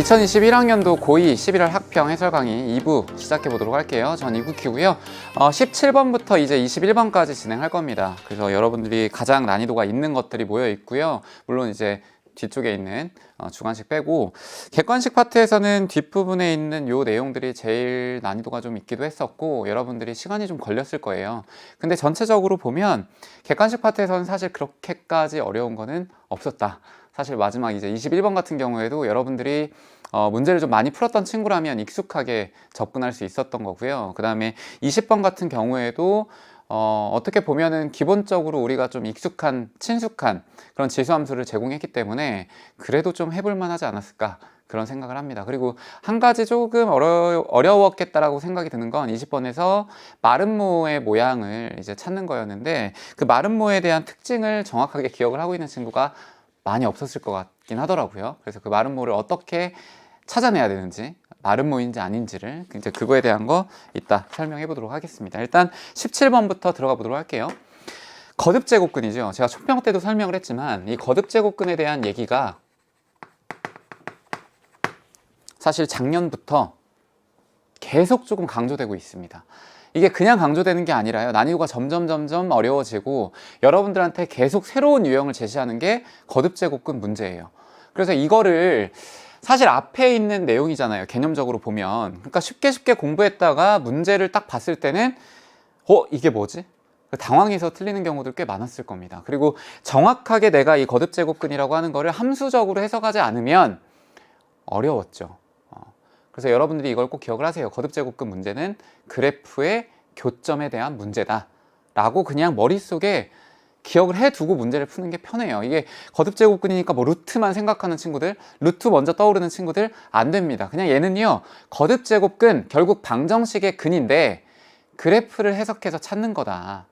2021학년도 고2 11월 학평 해설 강의 2부 시작해 보도록 할게요. 전 이국희고요. 17번부터 이제 21번까지 진행할 겁니다. 그래서 여러분들이 가장 난이도가 있는 것들이 모여 있고요. 물론 이제 뒤쪽에 있는 주관식 빼고 객관식 파트에서는 뒷부분에 있는 요 내용들이 제일 난이도가 좀 있기도 했었고 여러분들이 시간이 좀 걸렸을 거예요. 근데 전체적으로 보면 객관식 파트에서는 사실 그렇게까지 어려운 거는 없었다. 사실 마지막 이제 21번 같은 경우에도 여러분들이 문제를 좀 많이 풀었던 친구라면 익숙하게 접근할 수 있었던 거고요. 그 다음에 20번 같은 경우에도 어떻게 보면은 기본적으로 우리가 좀 익숙한, 친숙한 그런 지수함수를 제공했기 때문에 그래도 좀 해볼만 하지 않았을까 그런 생각을 합니다. 그리고 한 가지 조금 어려웠겠다라고 생각이 드는 건 20번에서 마름모의 모양을 이제 찾는 거였는데 그 마름모에 대한 특징을 정확하게 기억을 하고 있는 친구가 많이 없었을 것 같긴 하더라고요. 그래서 그 마름모를 어떻게 찾아내야 되는지, 마름모인지 아닌지를 이제 그거에 대한 거 이따 설명해 보도록 하겠습니다. 일단 17번부터 들어가 보도록 할게요. 거듭제곱근이죠. 제가 초평 때도 설명을 했지만 이 거듭제곱근에 대한 얘기가 사실 작년부터 계속 조금 강조되고 있습니다. 이게 그냥 강조되는 게 아니라요. 난이도가 점점 어려워지고 여러분들한테 계속 새로운 유형을 제시하는 게 거듭제곱근 문제예요. 그래서 이거를 사실 앞에 있는 내용이잖아요. 개념적으로 보면. 그러니까 쉽게 공부했다가 문제를 딱 봤을 때는 이게 뭐지? 당황해서 틀리는 경우들 꽤 많았을 겁니다. 그리고 정확하게 내가 이 거듭제곱근이라고 하는 거를 함수적으로 해석하지 않으면 어려웠죠. 그래서 여러분들이 이걸 꼭 기억을 하세요. 거듭제곱근 문제는 그래프의 교점에 대한 문제다 라고 그냥 머릿속에 기억을 해두고 문제를 푸는 게 편해요. 이게 거듭제곱근이니까 뭐 루트만 생각하는 친구들, 루트 먼저 떠오르는 친구들 안 됩니다. 그냥 얘는요, 거듭제곱근 결국 방정식의 근인데 그래프를 해석해서 찾는 거다.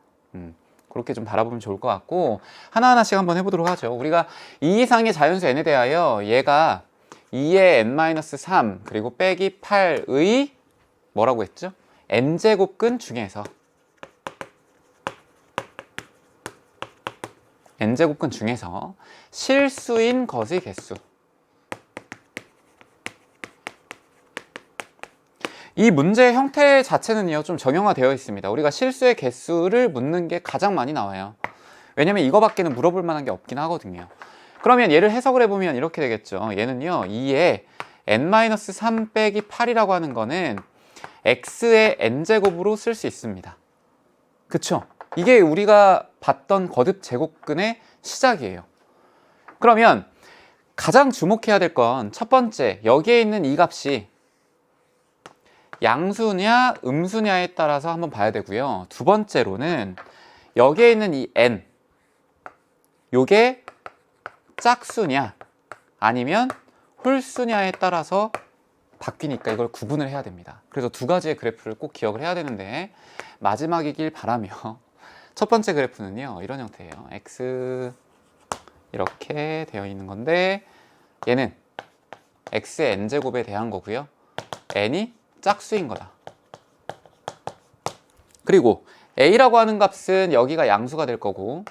그렇게 좀 바라보면 좋을 것 같고 하나하나씩 한번 해보도록 하죠. 우리가 2 이상의 자연수 n에 대하여 얘가 2의 n-3 그리고 빼기 8의 뭐라고 했죠? n제곱근 중에서 n제곱근 중에서 실수인 것의 개수, 이 문제의 형태 자체는요 좀 정형화되어 있습니다. 우리가 실수의 개수를 묻는 게 가장 많이 나와요. 왜냐면 이거밖에는 물어볼 만한 게 없긴 하거든요. 그러면 얘를 해석을 해보면 이렇게 되겠죠. 얘는요 2의 n-3 빼기 8이라고 하는 거는 x의 n제곱으로 쓸 수 있습니다. 그쵸? 이게 우리가 봤던 거듭제곱근의 시작이에요. 그러면 가장 주목해야 될 건 첫 번째, 여기에 있는 이 값이 양수냐 음수냐에 따라서 한번 봐야 되고요. 두 번째로는 여기에 있는 이 n, 요게 짝수냐 아니면 홀수냐에 따라서 바뀌니까 이걸 구분을 해야 됩니다. 그래서 두 가지의 그래프를 꼭 기억을 해야 되는데 마지막이길 바라며 첫 번째 그래프는요 이런 형태예요. x 이렇게 되어 있는 건데 얘는 x의 n제곱에 대한 거고요. n이 짝수인 거다. 그리고 a라고 하는 값은 여기가 양수가 될 거고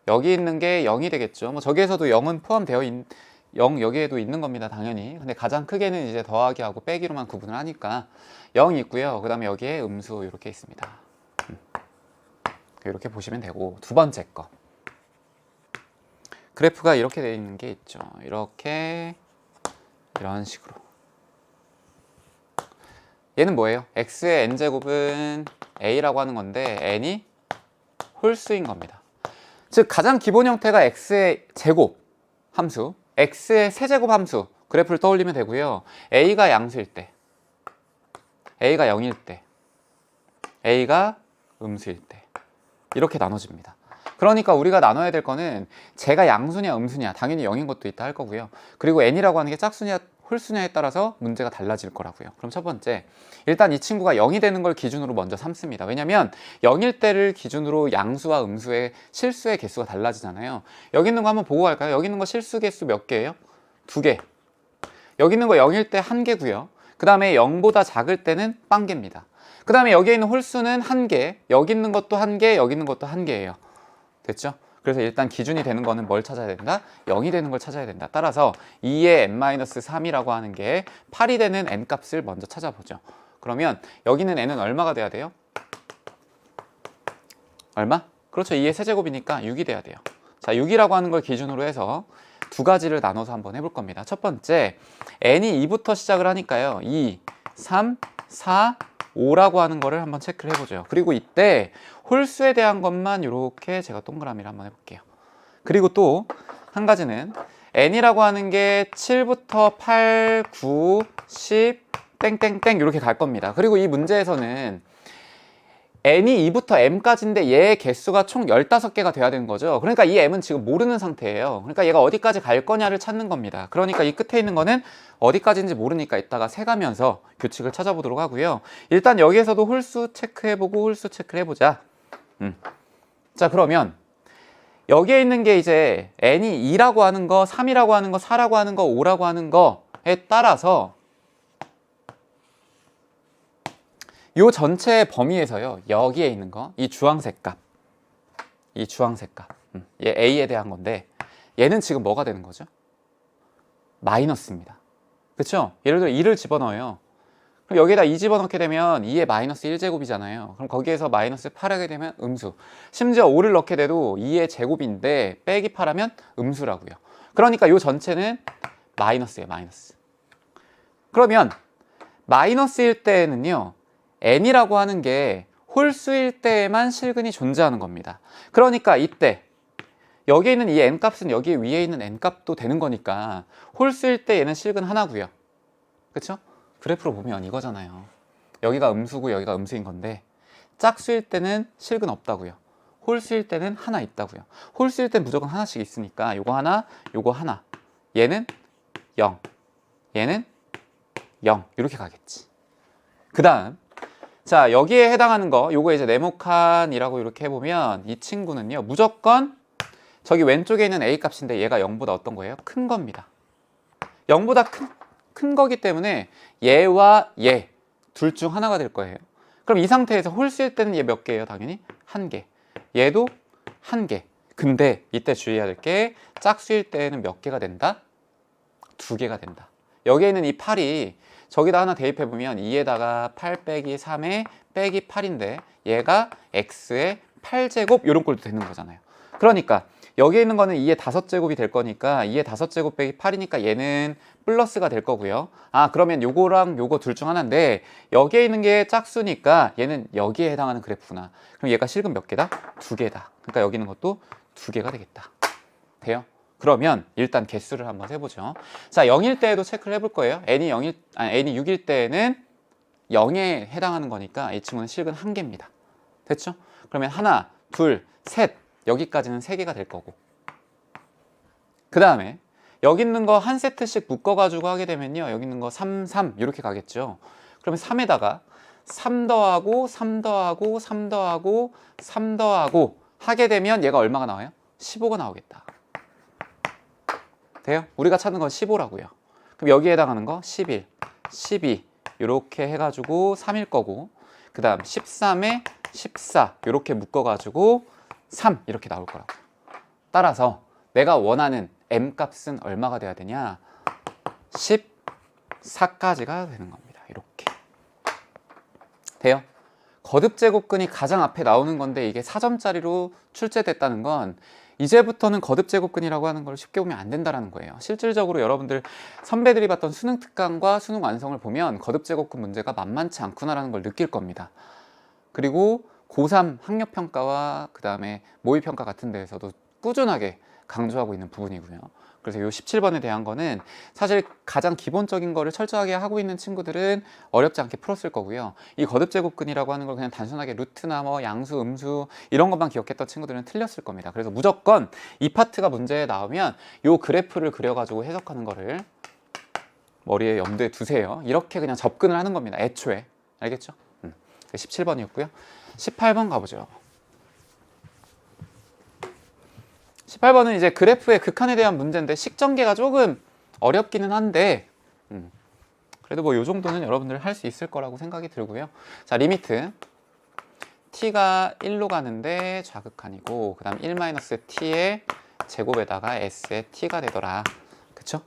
여기 있는 게 0이 되겠죠. 뭐 저기에서도 0은 포함되어 0 여기에도 있는 겁니다. 당연히. 근데 가장 크게는 이제 더하기 하고 빼기로만 구분을 하니까 0이 있고요. 그 다음에 여기에 음수 이렇게 있습니다. 이렇게 보시면 되고 두 번째 거 그래프가 이렇게 되어 있는 게 있죠. 이렇게 이런 식으로 얘는 뭐예요? x의 n제곱은 a라고 하는 건데 n이 홀수인 겁니다. 즉 가장 기본 형태가 x의 제곱 함수, x의 세제곱 함수 그래프를 떠올리면 되고요. a가 양수일 때, a가 0일 때, a가 음수일 때 이렇게 나눠집니다. 그러니까 우리가 나눠야 될 거는 제가 양수냐 음수냐 당연히 0인 것도 있다 할 거고요. 그리고 n이라고 하는 게 짝수냐 홀수냐에 따라서 문제가 달라질 거라고요. 그럼 첫 번째, 일단 이 친구가 0이 되는 걸 기준으로 먼저 삼습니다. 왜냐면 0일 때를 기준으로 양수와 음수의 실수의 개수가 달라지잖아요. 여기 있는 거 한번 보고 갈까요? 여기 있는 거 실수 개수 몇 개예요? 2개. 여기 있는 거 0일 때 1개고요. 그 다음에 0보다 작을 때는 빵개입니다. 그 다음에 여기에 있는 홀수는 1개, 여기 있는 것도 1개, 여기 있는 것도 1개예요. 됐죠? 그래서 일단 기준이 되는 거는 뭘 찾아야 된다? 0이 되는 걸 찾아야 된다. 따라서 2의 n-3이라고 하는 게 8이 되는 n 값을 먼저 찾아보죠. 그러면 여기는 n은 얼마가 돼야 돼요? 얼마? 그렇죠. 2의 세제곱이니까 6이 돼야 돼요. 자, 6이라고 하는 걸 기준으로 해서 두 가지를 나눠서 한번 해볼 겁니다. 첫 번째, n이 2부터 시작을 하니까요. 2, 3, 4, 5라고 하는 거를 한번 체크를 해보죠. 그리고 이때 홀수에 대한 것만 이렇게 제가 동그라미를 한번 해볼게요. 그리고 또 한 가지는 n이라고 하는 게 7부터 8, 9, 10, 땡땡땡 이렇게 갈 겁니다. 그리고 이 문제에서는 n이 2부터 m까지인데 얘의 개수가 총 15개가 돼야 되는 거죠. 그러니까 이 m은 지금 모르는 상태예요. 그러니까 얘가 어디까지 갈 거냐를 찾는 겁니다. 그러니까 이 끝에 있는 거는 어디까지인지 모르니까 이따가 세가면서 규칙을 찾아보도록 하고요. 일단 여기에서도 홀수 체크해보고 홀수 체크를 해보자. 자, 그러면 여기에 있는 게 이제 n이 2라고 하는 거, 3이라고 하는 거, 4라고 하는 거, 5라고 하는 거에 따라서 요 전체의 범위에서요, 여기에 있는 거, 이 주황색 값, 얘 a에 대한 건데 얘는 지금 뭐가 되는 거죠? 마이너스입니다. 그렇죠? 예를 들어 2를 집어넣어요. 그럼 여기에다 2 집어넣게 되면 2의 마이너스 1제곱이잖아요. 그럼 거기에서 마이너스 8 하게 되면 음수. 심지어 5를 넣게 돼도 2의 제곱인데 빼기 8하면 음수라고요. 그러니까 요 전체는 마이너스예요, 마이너스. 그러면 마이너스일 때는요, n이라고 하는 게 홀수일 때에만 실근이 존재하는 겁니다. 그러니까 이때 여기에 있는 이 n값은 여기 위에 있는 n값도 되는 거니까 홀수일 때 얘는 실근 하나고요. 그렇죠? 그래프로 보면 이거잖아요. 여기가 음수고 여기가 음수인 건데 짝수일 때는 실근 없다고요. 홀수일 때는 하나 있다고요. 홀수일 때는 무조건 하나씩 있으니까 요거 하나, 요거 하나. 얘는 0, 얘는 0 이렇게 가겠지. 그 다음 자, 여기에 해당하는 거 요거 이제 네모칸이라고 이렇게 해보면 이 친구는요 무조건 저기 왼쪽에 있는 a 값인데 얘가 0보다 어떤 거예요? 큰 겁니다. 0보다 큰 거기 때문에 얘와 얘 둘 중 하나가 될 거예요. 그럼 이 상태에서 홀수일 때는 얘 몇 개예요? 당연히 한 개. 얘도 한 개. 근데 이때 주의해야 될 게 짝수일 때는 몇 개가 된다? 2개가 된다. 여기에 있는 이 8이 저기다 하나 대입해보면 2에다가 8 빼기 3에 빼기 8인데 얘가 x의 8제곱 이런 꼴도 되는 거잖아요. 그러니까 여기에 있는 거는 2의 5제곱이 될 거니까 2의 5제곱 빼기 8이니까 얘는 플러스가 될 거고요. 아, 그러면 요거랑 요거 둘 중 하나인데 여기에 있는 게 짝수니까 얘는 여기에 해당하는 그래프구나. 그럼 얘가 실근 몇 개다? 2개다. 그러니까 여기 있는 것도 2개가 되겠다. 돼요? 그러면 일단 개수를 한번 해보죠. 자, 0일 때에도 체크를 해볼 거예요. n이 6일 때에는 0에 해당하는 거니까 이 친구는 실근 1개입니다. 됐죠? 그러면 하나, 둘, 셋 여기까지는 3개가 될 거고 그 다음에 여기 있는 거 한 세트씩 묶어가지고 하게 되면요 여기 있는 거 3, 3 이렇게 가겠죠. 그러면 3에다가 3 더하고 3 더하고 3 더하고 3 더하고 하게 되면 얘가 얼마가 나와요? 15가 나오겠다. 돼요? 우리가 찾는 건 15라고요. 그럼 여기에 해당하는 거 11, 12 이렇게 해가지고 3일 거고 그 다음 13에 14 이렇게 묶어가지고 3 이렇게 나올 거라고. 따라서 내가 원하는 m값은 얼마가 돼야 되냐? 14까지가 되는 겁니다. 이렇게. 돼요? 거듭제곱근이 가장 앞에 나오는 건데 이게 4점짜리로 출제됐다는 건 이제부터는 거듭제곱근이라고 하는 걸 쉽게 보면 안 된다는 거예요. 실질적으로 여러분들 선배들이 봤던 수능 특강과 수능 완성을 보면 거듭제곱근 문제가 만만치 않구나라는 걸 느낄 겁니다. 그리고 고3 학력평가와 그 다음에 모의평가 같은 데에서도 꾸준하게 강조하고 있는 부분이고요. 그래서 이 17번에 대한 거는 사실 가장 기본적인 거를 철저하게 하고 있는 친구들은 어렵지 않게 풀었을 거고요. 이 거듭제곱근이라고 하는 걸 그냥 단순하게 루트나 뭐 양수, 음수 이런 것만 기억했던 친구들은 틀렸을 겁니다. 그래서 무조건 이 파트가 문제에 나오면 이 그래프를 그려가지고 해석하는 거를 머리에 염두에 두세요. 이렇게 그냥 접근을 하는 겁니다. 애초에. 알겠죠? 17번이었고요. 18번 가보죠. 18번은 이제 그래프의 극한에 대한 문제인데 식전개가 조금 어렵기는 한데 그래도 뭐 요 정도는 여러분들 할 수 있을 거라고 생각이 들고요. 자, 리미트 t가 1로 가는데 좌극한이고 그 다음 1-t의 제곱에다가 s의 t가 되더라. 그쵸?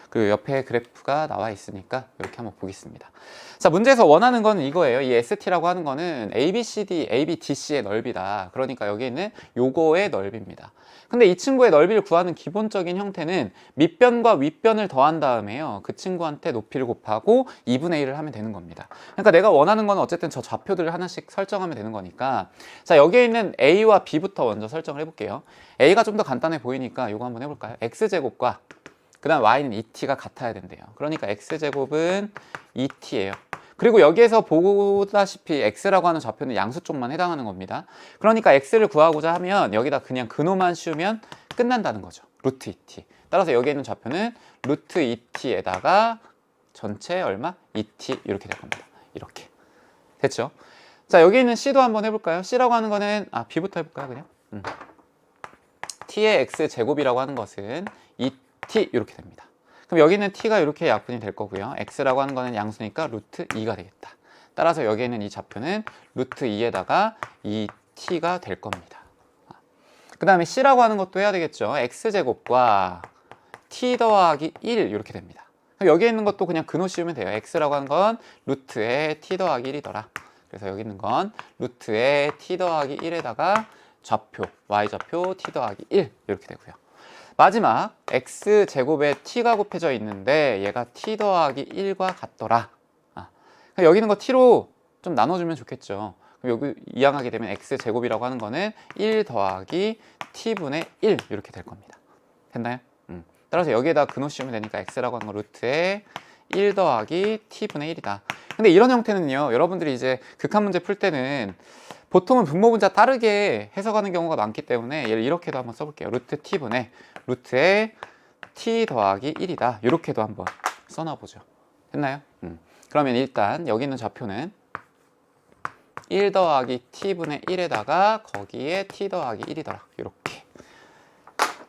그리고 옆에 그래프가 나와 있으니까 이렇게 한번 보겠습니다. 자, 문제에서 원하는 거는 이거예요. 이 ST라고 하는 거는 ABCD, ABDC의 넓이다. 그러니까 여기 있는 요거의 넓이입니다. 근데 이 친구의 넓이를 구하는 기본적인 형태는 밑변과 윗변을 더한 다음에요. 그 친구한테 높이를 곱하고 2분의 1을 하면 되는 겁니다. 그러니까 내가 원하는 건 어쨌든 저 좌표들을 하나씩 설정하면 되는 거니까 자, 여기에 있는 A와 B부터 먼저 설정을 해볼게요. A가 좀 더 간단해 보이니까 이거 한번 해볼까요? X제곱과 그 다음 y는 2t가 같아야 된대요. 그러니까 x제곱은 2t예요. 그리고 여기에서 보다시피 x라고 하는 좌표는 양수 쪽만 해당하는 겁니다. 그러니까 x를 구하고자 하면 여기다 그냥 근호만 씌우면 끝난다는 거죠. 루트 2t. 따라서 여기에 있는 좌표는 루트 2t에다가 전체 얼마? 2t 이렇게 될 겁니다. 이렇게. 됐죠? 자, 여기 있는 c도 한번 해볼까요? c라고 하는 거는 b부터 해볼까요? 그냥? t의 x제곱이라고 하는 것은 2t 이렇게 됩니다. 그럼 여기 있는 t가 이렇게 약분이 될 거고요. x라고 하는 거는 양수니까 루트 2가 되겠다. 따라서 여기 있는 이 좌표는 루트 2에다가 2t가 될 겁니다. 그 다음에 c라고 하는 것도 해야 되겠죠. x제곱과 t 더하기 1 이렇게 됩니다. 그럼 여기 있는 것도 그냥 근호 씌우면 돼요. x라고 하는 건 루트에 t 더하기 1이더라. 그래서 여기 있는 건 루트에 t 더하기 1에다가 좌표, y좌표 t 더하기 1 이렇게 되고요. 마지막 x제곱에 t가 곱해져 있는데 얘가 t 더하기 1과 같더라. 여기 있는 거 t로 좀 나눠주면 좋겠죠. 그럼 여기 이항하게 되면 x제곱이라고 하는 거는 1 더하기 t분의 1 이렇게 될 겁니다. 됐나요? 따라서 여기에다 근호 씌우면 되니까 x라고 하는 거 루트에 1 더하기 t분의 1이다. 근데 이런 형태는요, 여러분들이 이제 극한 문제 풀 때는 보통은 분모분자 따르게 해석하는 경우가 많기 때문에 얘를 이렇게도 한번 써볼게요. 루트 t분의 루트에 t 더하기 1이다. 이렇게도 한번 써놔보죠. 됐나요? 그러면 일단 여기 있는 좌표는 1 더하기 t분의 1에다가 거기에 t 더하기 1이더라. 이렇게.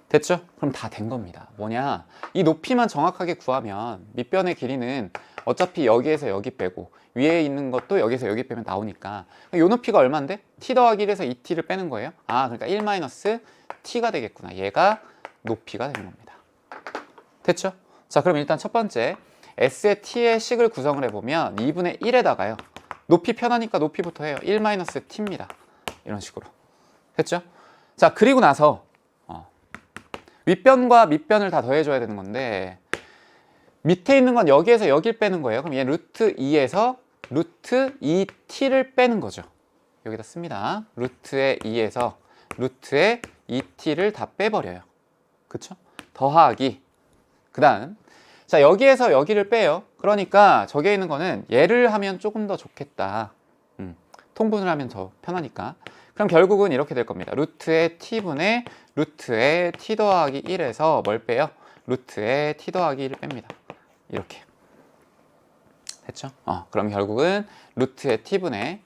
됐죠? 그럼 다 된 겁니다. 뭐냐? 이 높이만 정확하게 구하면 밑변의 길이는 어차피 여기에서 여기 빼고 위에 있는 것도 여기서 여기 빼면 나오니까 이 높이가 얼마인데? t 더하기 1에서 2t를 빼는 거예요. 그러니까 1-t가 되겠구나. 얘가 높이가 되는 겁니다. 됐죠? 자, 그럼 일단 첫 번째 s의 t의 식을 구성을 해보면 2분의 1에다가요. 높이 편하니까 높이부터 해요. 1-t입니다. 이런 식으로. 됐죠? 자, 그리고 나서 윗변과 밑변을 다 더해줘야 되는 건데 밑에 있는 건 여기에서 여길 빼는 거예요. 그럼 얘 루트 2에서 루트 2t를 빼는 거죠. 여기다 씁니다. 루트의 2에서 루트의 2t를 다 빼버려요. 그쵸? 더하기. 그 다음 자, 여기에서 여기를 빼요. 그러니까 저기에 있는 거는 얘를 하면 조금 더 좋겠다. 통분을 하면 더 편하니까. 그럼 결국은 이렇게 될 겁니다. 루트의 t분의 루트의 t 더하기 1에서 뭘 빼요? 루트의 t 더하기 1을 뺍니다. 이렇게. 됐죠? 그럼 결국은 루트의 t분의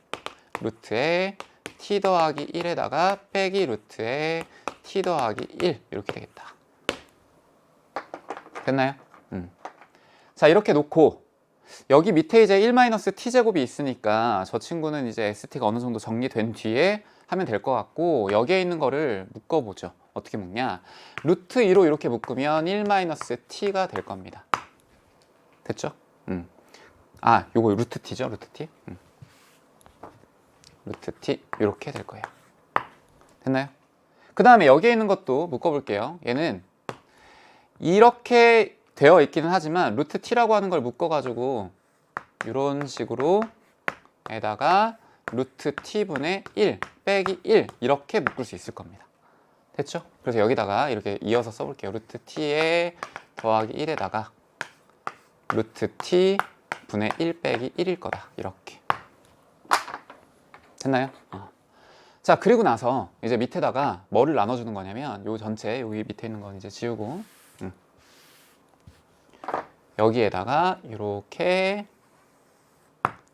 루트의 t 더하기 1에다가 빼기 루트의 t 더하기 1 이렇게 되겠다. 됐나요? 자, 이렇게 놓고 여기 밑에 이제 1-t제곱이 있으니까 저 친구는 이제 st가 어느 정도 정리된 뒤에 하면 될 것 같고 여기에 있는 거를 묶어보죠. 어떻게 묶냐? 루트 2로 이렇게 묶으면 1-t가 될 겁니다. 됐죠? 요거 루트 t죠? 루트 t? 루트 t 이렇게 될 거예요. 됐나요? 그 다음에 여기에 있는 것도 묶어볼게요. 얘는 이렇게 되어 있기는 하지만 루트 t라고 하는 걸 묶어가지고 이런 식으로 에다가 루트 t분의 1 빼기 1 이렇게 묶을 수 있을 겁니다. 됐죠? 그래서 여기다가 이렇게 이어서 써볼게요. 루트 t에 더하기 1에다가 루트 t 분의 1 빼기 1일 거다. 이렇게. 됐나요? 자, 그리고 나서 이제 밑에다가 뭐를 나눠주는 거냐면 요 전체 여기 밑에 있는 건 이제 지우고 여기에다가 이렇게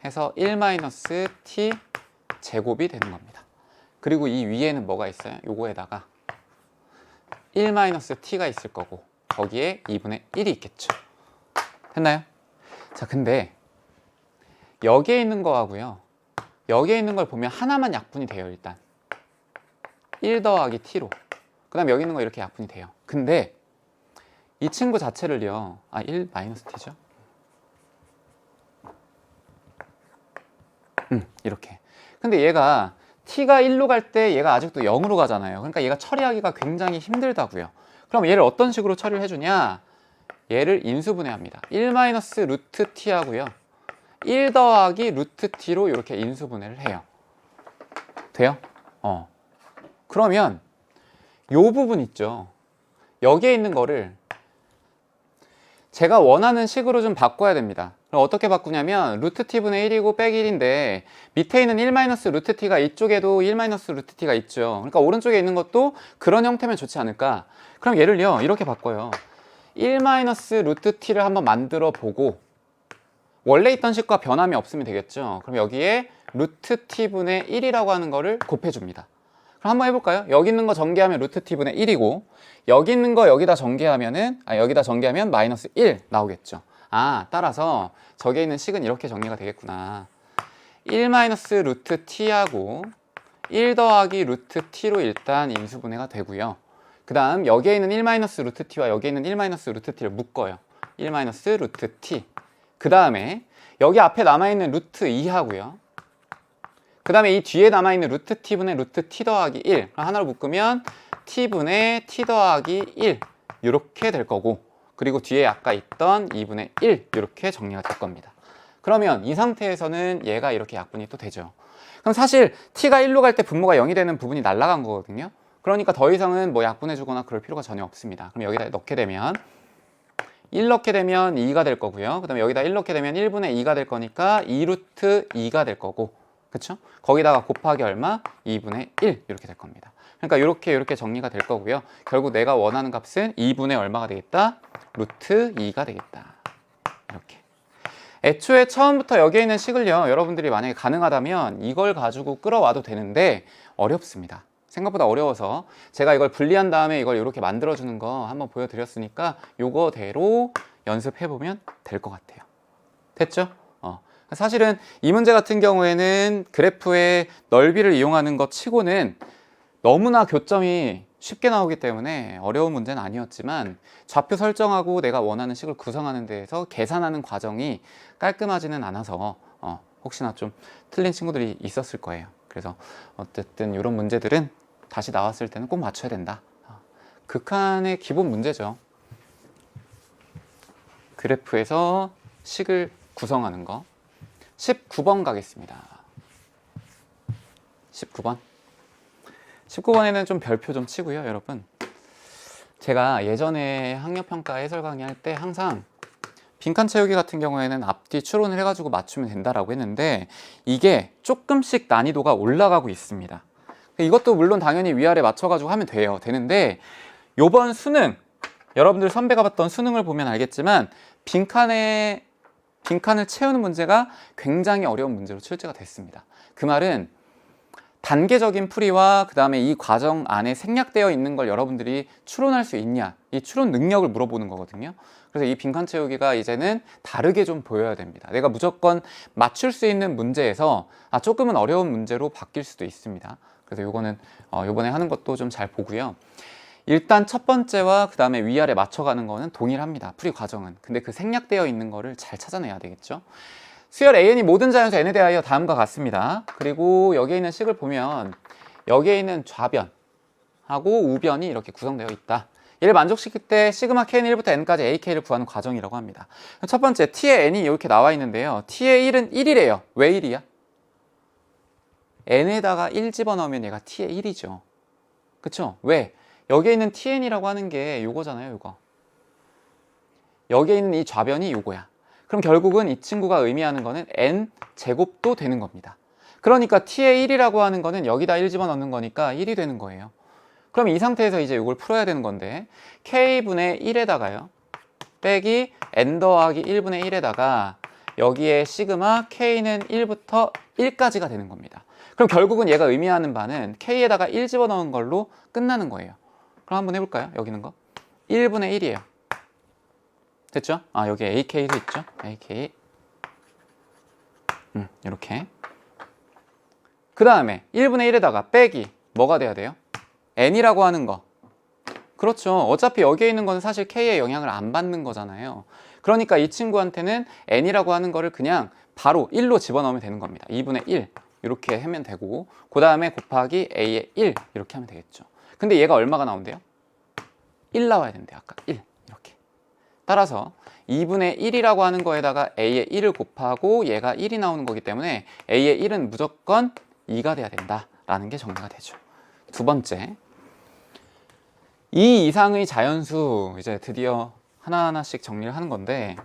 해서 1-t 제곱이 되는 겁니다. 그리고 이 위에는 뭐가 있어요? 요거에다가 1-t가 있을 거고 거기에 2분의 1이 있겠죠. 됐나요? 자, 근데 여기에 있는 거하고요 여기에 있는 걸 보면 하나만 약분이 돼요. 일단 1 더하기 t로. 그 다음에 여기 있는 거 이렇게 약분이 돼요. 근데 이 친구 자체를요, 1 마이너스 t죠. 이렇게. 근데 얘가 t가 1로 갈 때 얘가 아직도 0으로 가잖아요. 그러니까 얘가 처리하기가 굉장히 힘들다고요. 그럼 얘를 어떤 식으로 처리를 해주냐? 얘를 인수분해합니다. 1 마이너스 루트 t 하고요, 1 더하기 루트 t로 이렇게 인수분해를 해요. 돼요? 그러면 요 부분 있죠. 여기에 있는 거를 제가 원하는 식으로 좀 바꿔야 됩니다. 그럼 어떻게 바꾸냐면 루트 t분의 1이고 빼기 1인데 밑에 있는 1 마이너스 루트 t가 이쪽에도 1 마이너스 루트 t가 있죠. 그러니까 오른쪽에 있는 것도 그런 형태면 좋지 않을까? 그럼 얘를요 이렇게 바꿔요. 1 마이너스 루트 t를 한번 만들어 보고 원래 있던 식과 변함이 없으면 되겠죠. 그럼 여기에 루트 t분의 1이라고 하는 거를 곱해줍니다. 그럼 한번 해볼까요? 여기 있는 거 전개하면 루트 t분의 1이고 여기 있는 거 여기다 전개하면은 여기다 전개하면 마이너스 1 나오겠죠. 따라서 저기에 있는 식은 이렇게 정리가 되겠구나. 1 마이너스 루트 t하고 1 더하기 루트 t로 일단 인수분해가 되고요. 그 다음 여기에 있는 1 마이너스 루트 t와 여기에 있는 1 마이너스 루트 t를 묶어요. 1 마이너스 루트 t. 그 다음에 여기 앞에 남아있는 루트 2 하고요. 그 다음에 이 뒤에 남아있는 루트 t분의 루트 t 더하기 1 하나로 묶으면 t분의 t 더하기 1 이렇게 될 거고, 그리고 뒤에 아까 있던 2분의 1 이렇게 정리가 될 겁니다. 그러면 이 상태에서는 얘가 이렇게 약분이 또 되죠. 그럼 사실 t가 1로 갈 때 분모가 0이 되는 부분이 날아간 거거든요. 그러니까 더 이상은 뭐 약분해 주거나 그럴 필요가 전혀 없습니다. 그럼 여기다 넣게 되면 1 넣게 되면 2가 될 거고요. 그 다음에 여기다 1 넣게 되면 1분의 2가 될 거니까 2루트 2가 될 거고, 그쵸? 거기다가 곱하기 얼마? 2분의 1 이렇게 될 겁니다. 그러니까 이렇게 정리가 될 거고요. 결국 내가 원하는 값은 2분의 얼마가 되겠다? 루트 2가 되겠다. 이렇게. 애초에 처음부터 여기에 있는 식을요, 여러분들이 만약에 가능하다면 이걸 가지고 끌어와도 되는데 어렵습니다. 생각보다 어려워서 제가 이걸 분리한 다음에 이걸 이렇게 만들어주는 거 한번 보여드렸으니까 요거대로 연습해보면 될 것 같아요. 됐죠? 사실은 이 문제 같은 경우에는 그래프의 넓이를 이용하는 것 치고는 너무나 교점이 쉽게 나오기 때문에 어려운 문제는 아니었지만 좌표 설정하고 내가 원하는 식을 구성하는 데에서 계산하는 과정이 깔끔하지는 않아서 혹시나 좀 틀린 친구들이 있었을 거예요. 그래서 어쨌든 이런 문제들은 다시 나왔을 때는 꼭 맞춰야 된다. 극한의 기본 문제죠. 그래프에서 식을 구성하는 거. 19번 가겠습니다. 19번. 19번에는 좀 별표 좀 치고요, 여러분. 제가 예전에 학력평가 해설 강의할 때 항상 빈칸 채우기 같은 경우에는 앞뒤 추론을 해가지고 맞추면 된다라고 했는데 이게 조금씩 난이도가 올라가고 있습니다. 이것도 물론 당연히 위아래 맞춰가지고 하면 되는데 요번 수능, 여러분들 선배가 봤던 수능을 보면 알겠지만 빈칸을 채우는 문제가 굉장히 어려운 문제로 출제가 됐습니다. 그 말은 단계적인 풀이와 그 다음에 이 과정 안에 생략되어 있는 걸 여러분들이 추론할 수 있냐, 이 추론 능력을 물어보는 거거든요. 그래서 이 빈칸 채우기가 이제는 다르게 좀 보여야 됩니다. 내가 무조건 맞출 수 있는 문제에서 조금은 어려운 문제로 바뀔 수도 있습니다. 그래서 요거는 요번에 하는 것도 좀 잘 보고요. 일단 첫 번째와 그 다음에 위아래 맞춰가는 거는 동일합니다. 풀이 과정은. 근데 그 생략되어 있는 거를 잘 찾아내야 되겠죠. 수열 AN이 모든 자연수 N에 대하여 다음과 같습니다. 그리고 여기에 있는 식을 보면 여기에 있는 좌변하고 우변이 이렇게 구성되어 있다. 얘를 만족시킬 때 시그마 K는 1부터 N까지 AK를 구하는 과정이라고 합니다. 첫 번째 T의 N이 이렇게 나와 있는데요. T의 1은 1이래요. 왜 1이야? N에다가 1 집어넣으면 얘가 T의 1이죠. 그쵸? 왜? 여기에 있는 TN이라고 하는 게 요거잖아요, 요거. 여기에 있는 이 좌변이 요거야. 그럼 결국은 이 친구가 의미하는 거는 N 제곱도 되는 겁니다. 그러니까 T의 1이라고 하는 거는 여기다 1 집어넣는 거니까 1이 되는 거예요. 그럼 이 상태에서 이제 이걸 풀어야 되는 건데 K분의 1에다가요. 빼기 N 더하기 1분의 1에다가 여기에 시그마 K는 1부터 1까지가 되는 겁니다. 그럼 결국은 얘가 의미하는 바는 K에다가 1 집어넣은 걸로 끝나는 거예요. 그럼 한번 해볼까요? 여기 있는 거 1분의 1이에요. 됐죠? 여기 AK도 있죠? AK 이렇게. 그 다음에 1분의 1에다가 빼기 뭐가 돼야 돼요? n이라고 하는 거. 그렇죠. 어차피 여기에 있는 건 사실 k의 영향을 안 받는 거잖아요. 그러니까 이 친구한테는 n이라고 하는 거를 그냥 바로 1로 집어넣으면 되는 겁니다. 2분의 1 이렇게 하면 되고, 그 다음에 곱하기 a의 1 이렇게 하면 되겠죠. 근데 얘가 얼마가 나온대요? 1 나와야 된대요. 아까 1 이렇게. 따라서 2분의 1이라고 하는 거에다가 a의 1을 곱하고 얘가 1이 나오는 거기 때문에 a의 1은 무조건 2가 돼야 된다라는 게 정리가 되죠. 두 번째, 이 이상의 자연수 이제 드디어 하나하나씩 정리를 하는 건데,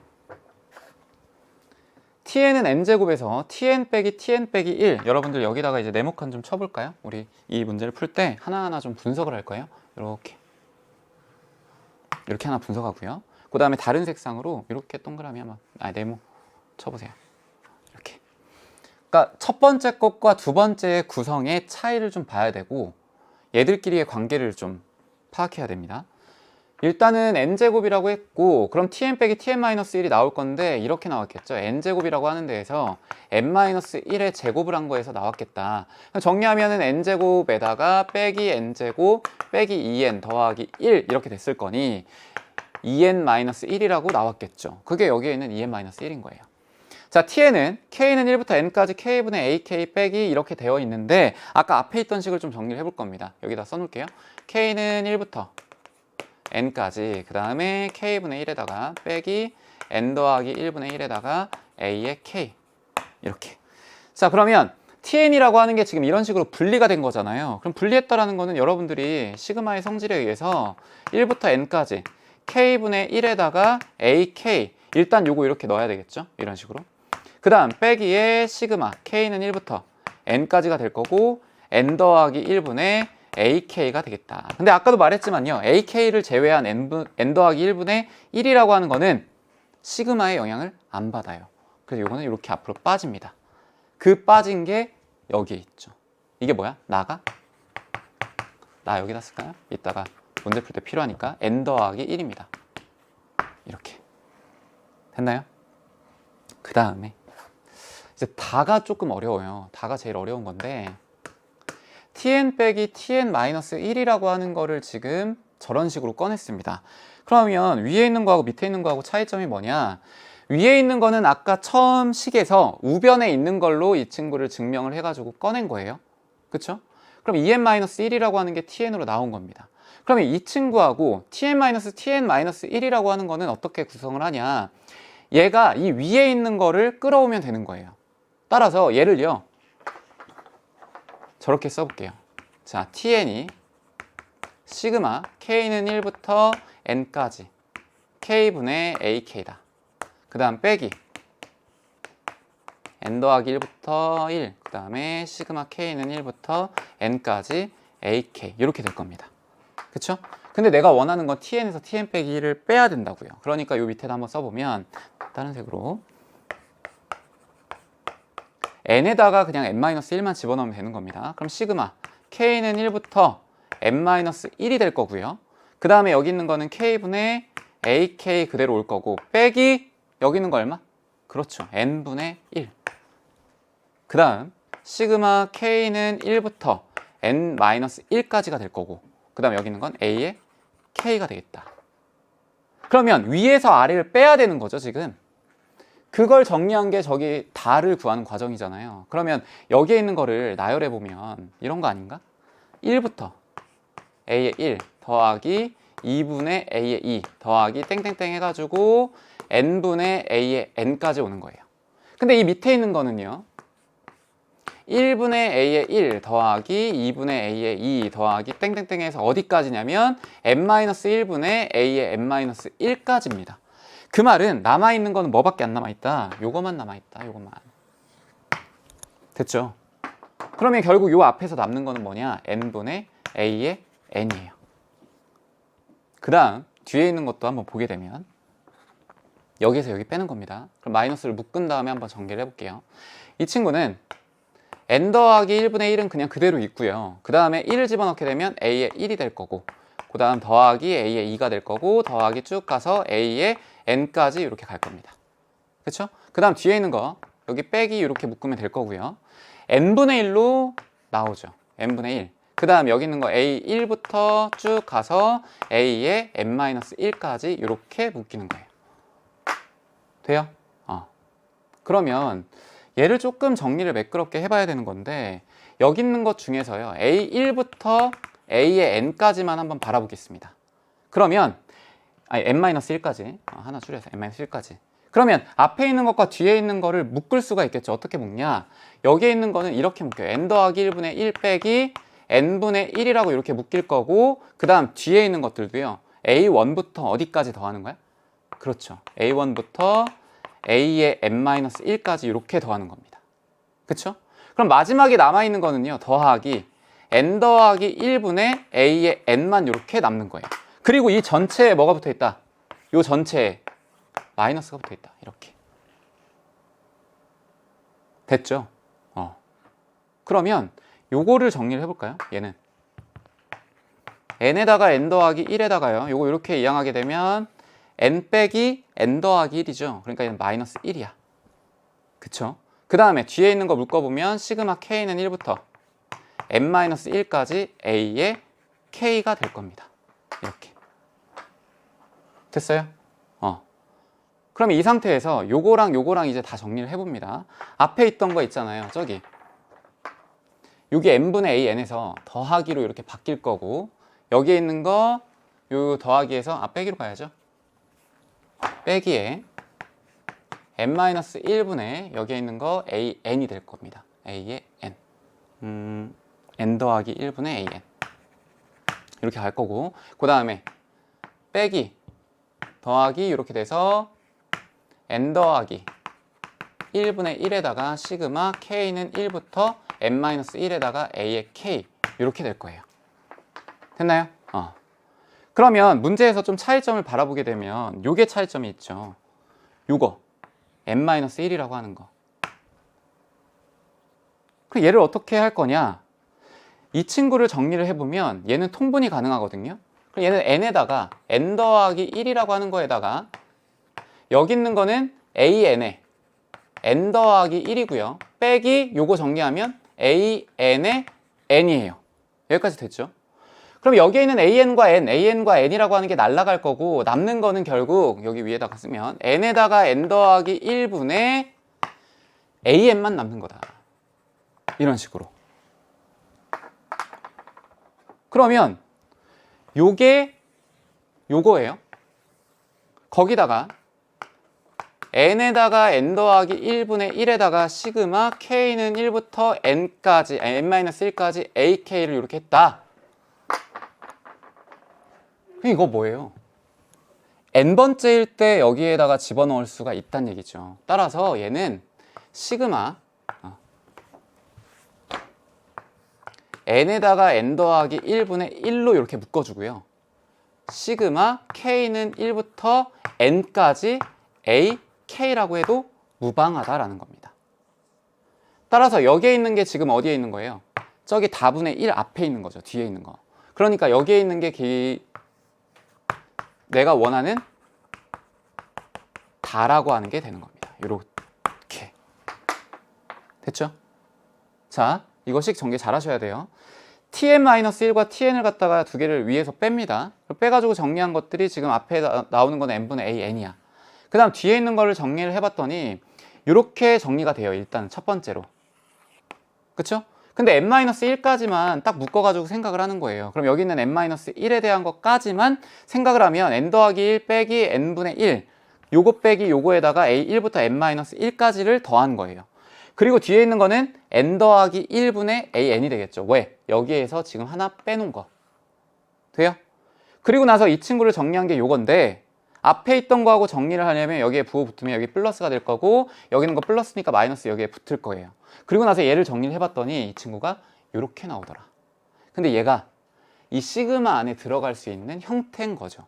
tn은 n제곱에서 tn 빼기 tn 빼기 1, 여러분들 여기다가 이제 네모칸 좀 쳐볼까요? 우리 이 문제를 풀 때 하나하나 좀 분석을 할 거예요. 이렇게 하나 분석하고요. 그 다음에 다른 색상으로 이렇게 동그라미 한번 네모 쳐보세요. 이렇게. 그러니까 첫 번째 것과 두 번째 구성의 차이를 좀 봐야 되고, 얘들끼리의 관계를 좀 파악해야 됩니다. 일단은 n제곱이라고 했고, 그럼 tn 빼기 tn-1이 나올 건데 이렇게 나왔겠죠. n제곱이라고 하는 데에서 n-1의 제곱을 한 거에서 나왔겠다. 정리하면은 n제곱에다가 빼기 n제곱 빼기 2n 더하기 1 이렇게 됐을 거니 2n-1이라고 나왔겠죠. 그게 여기에 있는 2n-1인 거예요. 자, tn은 k는 1부터 n까지 k분의 ak 빼기 이렇게 되어 있는데, 아까 앞에 있던 식을 좀 정리를 해볼 겁니다. 여기다 써놓을게요. k는 1부터 n까지, 그 다음에 k분의 1에다가 빼기 n 더하기 1분의 1에다가 a의 k 이렇게. 자, 그러면 tn이라고 하는 게 지금 이런 식으로 분리가 된 거잖아요. 그럼 분리했다라는 거는 여러분들이 시그마의 성질에 의해서 1부터 n까지 k분의 1에다가 ak, 일단 요거 이렇게 넣어야 되겠죠. 이런 식으로. 그 다음 빼기에 시그마 k는 1부터 n까지가 될 거고 n 더하기 1분의 ak가 되겠다. 근데 아까도 말했지만요, ak를 제외한 n 더하기 1분의 1이라고 하는 거는 시그마의 영향을 안 받아요. 그래서 이거는 이렇게 앞으로 빠집니다. 그 빠진 게 여기에 있죠. 이게 뭐야? 나 여기다 쓸까요? 이따가 문제 풀 때 필요하니까 n 더하기 1입니다. 이렇게 됐나요? 그 다음에 이제 다가 조금 어려워요. 다가 제일 어려운 건데, tn 빼기 tn-1이라고 하는 거를 지금 저런 식으로 꺼냈습니다. 그러면 위에 있는 거하고 밑에 있는 거하고 차이점이 뭐냐? 위에 있는 거는 아까 처음 식에서 우변에 있는 걸로 이 친구를 증명을 해가지고 꺼낸 거예요. 그쵸? 그럼 2n-1이라고 하는 게 tn으로 나온 겁니다. 그러면 이 친구하고 tn-1이라고 하는 거는 어떻게 구성을 하냐? 얘가 이 위에 있는 거를 끌어오면 되는 거예요. 따라서 얘를요, 저렇게 써볼게요. 자, tn이 시그마 k는 1부터 n까지 k분의 ak다. 그 다음 빼기 n 더하기 1부터 1, 그 다음에 시그마 k는 1부터 n까지 ak, 이렇게 될 겁니다. 그쵸? 근데 내가 원하는 건 tn에서 tn 빼기 1을 빼야 된다고요. 그러니까 요 밑에다 한번 써보면, 다른 색으로 n에다가 그냥 n-1만 집어넣으면 되는 겁니다. 그럼 시그마 k는 1부터 n-1이 될 거고요. 그 다음에 여기 있는 거는 k분의 ak 그대로 올 거고, 빼기 여기 있는 거 얼마? 그렇죠, n분의 1. 그 다음 시그마 k는 1부터 n-1까지가 될 거고, 그 다음에 여기 있는 건 a의 k가 되겠다. 그러면 위에서 아래를 빼야 되는 거죠, 지금. 그걸 정리한 게 저기 다를 구하는 과정이잖아요. 그러면 여기에 있는 거를 나열해 보면 이런 거 아닌가? 1부터 a의 1 더하기 2분의 a의 2 더하기 땡땡땡 해가지고 n분의 a의 n까지 오는 거예요. 근데 이 밑에 있는 거는요, 1분의 a의 1 더하기 2분의 a의 2 더하기 땡땡땡 해서 어디까지냐면 n-1분의 a의 n-1까지입니다. 그 말은 남아있는 거는 뭐밖에 안 남아있다? 요거만 남아있다. 요거만. 됐죠? 그러면 결국 요 앞에서 남는 거는 뭐냐? n분의 a의 n이에요. 그 다음 뒤에 있는 것도 한번 보게 되면 여기에서 여기 빼는 겁니다. 그럼 마이너스를 묶은 다음에 한번 전개를 해볼게요. 이 친구는 n 더하기 1분의 1은 그냥 그대로 있고요. 그 다음에 1을 집어넣게 되면 a의 1이 될 거고, 그 다음 더하기 a의 2가 될 거고, 더하기 쭉 가서 a의 n까지 이렇게 갈 겁니다. 그렇죠? 그 다음 뒤에 있는 거 여기 빼기 이렇게 묶으면 될 거고요. n분의 1로 나오죠. n분의 1. 그 다음 여기 있는 거 a1부터 쭉 가서 a의 n-1까지 이렇게 묶이는 거예요. 돼요? 그러면 얘를 조금 정리를 매끄럽게 해봐야 되는 건데 여기 있는 것 중에서요 a1부터 a의 n까지만 한번 바라보겠습니다. 그러면 n-1까지 하나 줄여서 n-1까지. 그러면 앞에 있는 것과 뒤에 있는 거를 묶을 수가 있겠죠. 어떻게 묶냐? 여기에 있는 거는 이렇게 묶여요. n 더하기 1분의 1 빼기 n분의 1이라고 이렇게 묶일 거고, 그 다음 뒤에 있는 것들도요 a1부터 어디까지 더하는 거야? 그렇죠. a1부터 a의 n-1까지 이렇게 더하는 겁니다. 그쵸? 그럼 마지막에 남아있는 거는요 더하기 n 더하기 1분의 a의 n만 이렇게 남는 거예요. 그리고 이 전체에 뭐가 붙어 있다? 이 전체에 마이너스가 붙어 있다. 이렇게. 됐죠? 그러면 요거를 정리를 해볼까요? 얘는 n에다가 n 더하기 1에다가요 요거 이렇게 이항하게 되면 n 빼기 n 더하기 1이죠. 그러니까 얘는 마이너스 1이야. 그쵸? 그 다음에 뒤에 있는 거 묶어보면 시그마 k는 1부터 n-1까지 a의 k가 될 겁니다. 이렇게. 됐어요? 그럼 이 상태에서 요거랑 요거랑 이제 다 정리를 해봅니다. 앞에 있던 거 있잖아요. 저기. 요게 n분의 an에서 더하기로 이렇게 바뀔 거고, 여기에 있는 거 요 더하기에서 빼기로 가야죠. 빼기에 n-1분의 여기에 있는 거 an이 될 겁니다. a의 n. n 더하기 1분의 an. 이렇게 갈 거고, 그 다음에 빼기 더하기 이렇게 돼서 n 더하기 1분의 1에다가 시그마 k는 1부터 n-1에다가 a의 k 이렇게 될 거예요. 됐나요? 그러면 문제에서 좀 차이점을 바라보게 되면 요게 차이점이 있죠. 요거 n-1이라고 하는 거. 그럼 얘를 어떻게 할 거냐? 이 친구를 정리를 해보면 얘는 통분이 가능하거든요. 그럼 얘는 n에다가 n 더하기 1이라고 하는 거에다가 여기 있는 거는 an에 n 더하기 1이고요. 빼기 요거 정리하면 an의 n이에요. 여기까지 됐죠? 그럼 여기에 있는 an과 n이라고 하는 게 날아갈 거고, 남는 거는 결국 여기 위에다가 쓰면 n에다가 n 더하기 1분의 an만 남는 거다. 이런 식으로. 그러면 요게 요거예요. 거기다가 n에다가 n 더하기 1분의 1에다가 시그마 k는 1부터 n까지 n-1까지 ak를 이렇게 했다. 이거 뭐예요? n번째일 때 여기에다가 집어넣을 수가 있다는 얘기죠. 따라서 얘는 시그마 n에다가 n 더하기 1분의 1로 이렇게 묶어주고요. 시그마 k는 1부터 n까지 ak라고 해도 무방하다라는 겁니다. 따라서 여기에 있는 게 지금 어디에 있는 거예요? 저기 다분의 1 앞에 있는 거죠. 뒤에 있는 거. 그러니까 여기에 있는 게 내가 원하는 다라고 하는 게 되는 겁니다. 이렇게. 됐죠? 자, 이거씩 전개 잘 하셔야 돼요. tn-1과 tn을 갖다가 두 개를 위에서 뺍니다. 빼가지고 정리한 것들이 지금 앞에 나오는 건 n분의 an이야. 그 다음 뒤에 있는 거를 정리를 해봤더니 이렇게 정리가 돼요. 일단 첫 번째로. 그쵸? 근데 n-1까지만 딱 묶어가지고 생각을 하는 거예요. 그럼 여기 있는 n-1에 대한 것까지만 생각을 하면 n 더하기 1 빼기 n분의 1 요거 빼기 요거에다가 a1부터 n-1까지를 더한 거예요. 그리고 뒤에 있는 거는 n 더하기 1분의 an이 되겠죠. 왜? 여기에서 지금 하나 빼놓은 거. 돼요? 그리고 나서 이 친구를 정리한 게 요건데, 앞에 있던 거하고 정리를 하려면 여기에 부호 붙으면 여기 플러스가 될 거고, 여기 있는 거 플러스니까 마이너스 여기에 붙을 거예요. 그리고 나서 얘를 정리를 해봤더니 이 친구가 이렇게 나오더라. 근데 얘가 이 시그마 안에 들어갈 수 있는 형태인 거죠.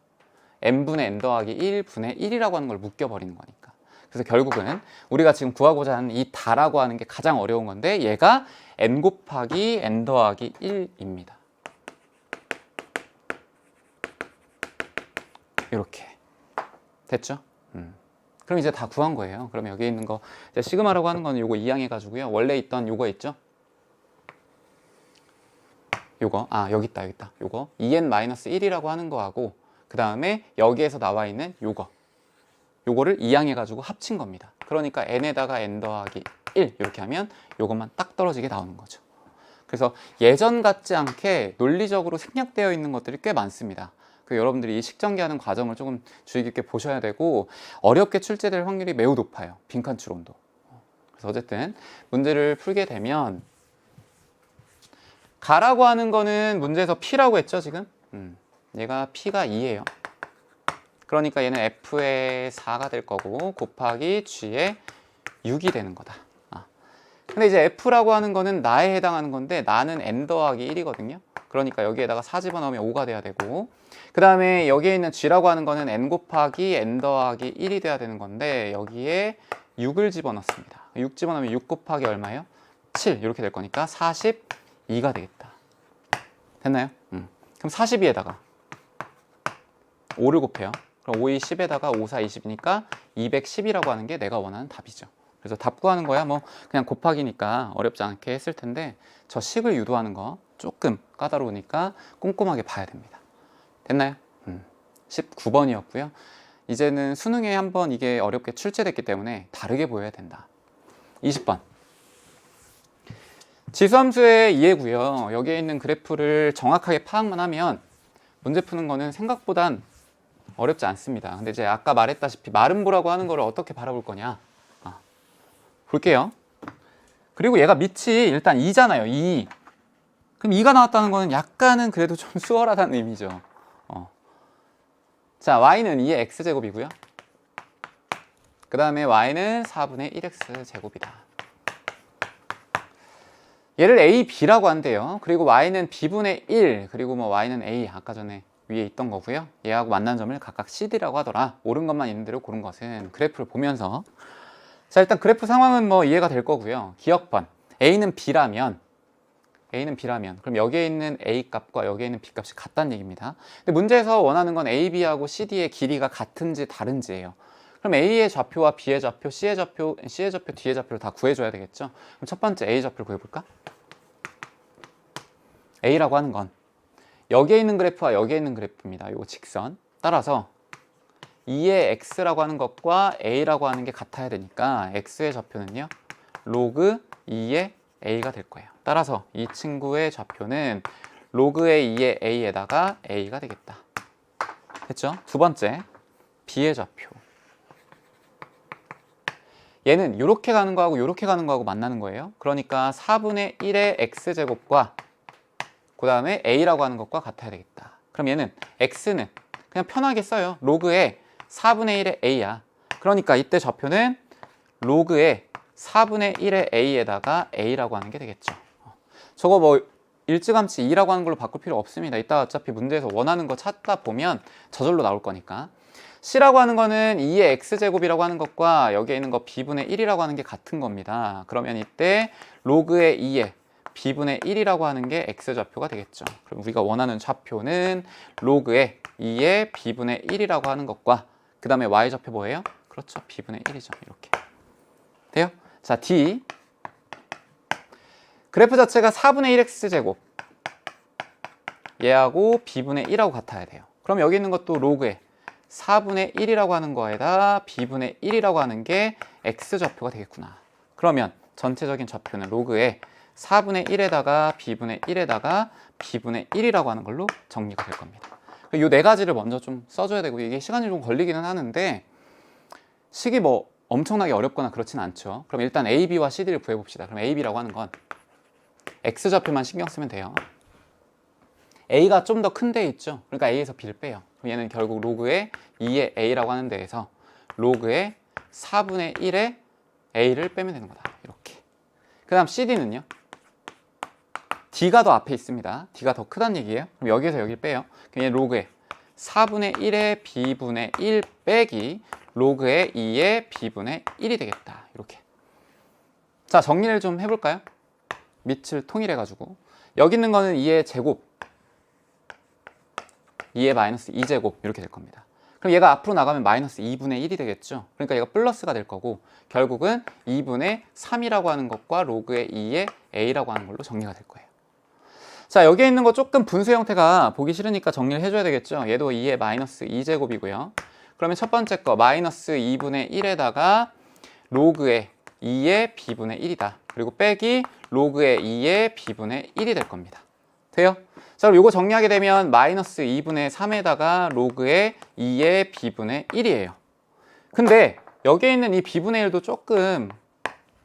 n분의 n 더하기 1분의 1이라고 하는 걸 묶여버리는 거니까. 그래서 결국은 우리가 지금 구하고자 하는 이 다라고 하는 게 가장 어려운 건데, 얘가 n 곱하기 n 더하기 1입니다. 이렇게. 됐죠? 그럼 이제 다 구한 거예요. 그럼 여기 있는 거 이제 시그마라고 하는 거는 요거 이항해 가지고요. 원래 있던 요거 있죠? 요거 여기 있다 요거 2n-1이라고 하는 거하고 그 다음에 여기에서 나와 있는 요거를 이항해 가지고 합친 겁니다. 그러니까 n에다가 n 더하기 1 이렇게 하면 요것만 딱 떨어지게 나오는 거죠. 그래서 예전 같지 않게 논리적으로 생략되어 있는 것들이 꽤 많습니다. 여러분들이 이 식전개하는 과정을 조금 주의 깊게 보셔야 되고 어렵게 출제될 확률이 매우 높아요. 빈칸 추론도. 그래서 어쨌든 문제를 풀게 되면 가라고 하는 거는 문제에서 P라고 했죠 지금? 얘가 P가 2예요. 그러니까 얘는 F의 4가 될 거고 곱하기 G의 6이 되는 거다. 근데 이제 F라고 하는 거는 나에 해당하는 건데 나는 n 더하기 1이거든요. 그러니까 여기에다가 4 집어넣으면 5가 돼야 되고 그 다음에 여기에 있는 G라고 하는 거는 n 곱하기 n 더하기 1이 돼야 되는 건데 여기에 6을 집어넣습니다. 6 집어넣으면 6 곱하기 얼마예요? 7 이렇게 될 거니까 42가 되겠다. 됐나요? 그럼 42에다가 5를 곱해요. 그럼 5, 2, 10에다가 5, 4, 20이니까 210이라고 하는 게 내가 원하는 답이죠. 그래서 답 구하는 거야 뭐 그냥 곱하기니까 어렵지 않게 했을 텐데 저 식을 유도하는 거 조금 까다로우니까 꼼꼼하게 봐야 됩니다. 됐나요? 19번이었고요. 이제는 수능에 한번 이게 어렵게 출제됐기 때문에 다르게 보여야 된다. 20번. 지수함수의 이해고요. 여기에 있는 그래프를 정확하게 파악만 하면 문제 푸는 거는 생각보단 어렵지 않습니다. 근데 이제 아까 말했다시피 마름보라고 하는 거를 어떻게 바라볼 거냐 볼게요. 그리고 얘가 밑이 일단 2잖아요. 2. 그럼 2가 나왔다는 거는 약간은 그래도 좀 수월하다는 의미죠. 자, y는 2의 x제곱이고요. 그 다음에 y는 4분의 1x제곱이다. 얘를 a, b라고 한대요. 그리고 y는 b분의 1, 그리고 뭐 y는 a, 아까 전에 위에 있던 거고요. 얘하고 만난 점을 각각 cd라고 하더라. 옳은 것만 있는 대로 고른 것은 그래프를 보면서 자, 일단 그래프 상황은 뭐 이해가 될 거고요. 기억번. A는 B라면 그럼 여기에 있는 A 값과 여기에 있는 B 값이 같다는 얘기입니다. 근데 문제에서 원하는 건 A, B하고 CD의 길이가 같은지 다른지예요. 그럼 A의 좌표와 B의 좌표, C의 좌표, D의 좌표를 다 구해줘야 되겠죠. 그럼 첫 번째 A 좌표를 구해볼까? A라고 하는 건 여기에 있는 그래프와 여기에 있는 그래프입니다. 요거 직선. 따라서 2의 x라고 하는 것과 a라고 하는 게 같아야 되니까 x의 좌표는요 로그 2의 a가 될 거예요. 따라서 이 친구의 좌표는 로그의 2의 a에다가 a가 되겠다. 됐죠? 두 번째 b의 좌표. 얘는 이렇게 가는 거하고 이렇게 가는 거하고 만나는 거예요. 그러니까 4분의 1의 x제곱과 그 다음에 a라고 하는 것과 같아야 되겠다. 그럼 얘는 x는 그냥 편하게 써요. 로그의 4분의 1의 a야. 그러니까 이때 좌표는 로그의 4분의 1의 a에다가 a라고 하는 게 되겠죠. 저거 뭐 일찌감치 2라고 하는 걸로 바꿀 필요 없습니다. 이따 어차피 문제에서 원하는 거 찾다 보면 저절로 나올 거니까. c라고 하는 거는 2의 x제곱이라고 하는 것과 여기에 있는 거 b분의 1이라고 하는 게 같은 겁니다. 그러면 이때 로그의 2의 b분의 1이라고 하는 게 x좌표가 되겠죠. 그럼 우리가 원하는 좌표는 로그의 2의 b분의 1이라고 하는 것과 그 다음에 y좌표 뭐예요? 그렇죠. b분의 1이죠. 이렇게. 돼요? 자, D. 그래프 자체가 4분의 1x제곱. 얘하고 b분의 1하고 같아야 돼요. 그럼 여기 있는 것도 로그의 4분의 1이라고 하는 거에다 b분의 1이라고 하는 게 x좌표가 되겠구나. 그러면 전체적인 좌표는 로그의 4분의 1에다가 b분의 1에다가 b분의 1이라고 하는 걸로 정리가 될 겁니다. 이 네 가지를 먼저 좀 써줘야 되고 이게 시간이 좀 걸리기는 하는데 식이 뭐 엄청나게 어렵거나 그렇진 않죠. 그럼 일단 A, B와 CD를 구해봅시다. 그럼 A, B라고 하는 건 X좌표만 신경 쓰면 돼요. A가 좀 더 큰 데 있죠. 그러니까 A에서 B를 빼요. 그럼 얘는 결국 로그의 2의 A라고 하는 데에서 로그의 4분의 1의 A를 빼면 되는 거다. 이렇게. 그 다음 CD는요. D가 더 앞에 있습니다. D가 더 크다는 얘기예요. 그럼 여기에서 여기를 빼요. 그럼 얘 로그의 4분의 1의 B분의 1 빼기 로그의 2의 B분의 1이 되겠다. 이렇게. 자, 정리를 좀 해볼까요? 밑을 통일해가지고. 여기 있는 거는 2의 제곱, 2의 마이너스 2제곱 이렇게 될 겁니다. 그럼 얘가 앞으로 나가면 마이너스 2분의 1이 되겠죠. 그러니까 얘가 플러스가 될 거고 결국은 2분의 3이라고 하는 것과 로그의 2의 A라고 하는 걸로 정리가 될 거예요. 자, 여기에 있는 거 조금 분수 형태가 보기 싫으니까 정리를 해줘야 되겠죠. 얘도 2의 마이너스 2제곱이고요. 그러면 첫 번째 거 마이너스 2분의 1에다가 로그의 2의 b분의 1이다. 그리고 빼기 로그의 2의 b분의 1이 될 겁니다. 돼요? 자, 그럼 이거 정리하게 되면 마이너스 2분의 3에다가 로그의 2의 b분의 1이에요. 근데 여기에 있는 이 b분의 1도 조금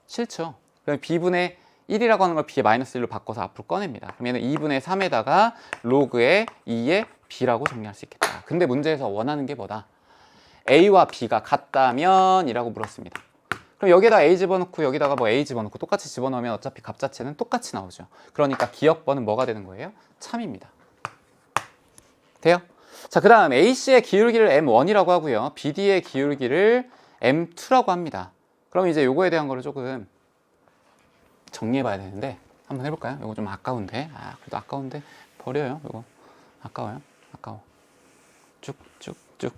싫죠. 그럼 b분의 1이라고 하는 걸 b의 마이너스 1로 바꿔서 앞으로 꺼냅니다. 그럼 얘는 2분의 3에다가 로그의 2의 b라고 정리할 수 있겠다. 근데 문제에서 원하는 게 뭐다? a와 b가 같다면 이라고 물었습니다. 그럼 여기에다 a 집어넣고 여기다가 뭐 a 집어넣고 똑같이 집어넣으면 어차피 값 자체는 똑같이 나오죠. 그러니까 기억번은 뭐가 되는 거예요? 참입니다. 돼요? 자, 그 다음 AC의 기울기를 M1이라고 하고요. BD의 기울기를 M2라고 합니다. 그럼 이제 요거에 대한 거를 조금 정리해 봐야 되는데 한번 해볼까요? 요거 좀 아까운데. 그래도 아까운데 버려요. 요거 아까워요. 아까워. 쭉쭉쭉.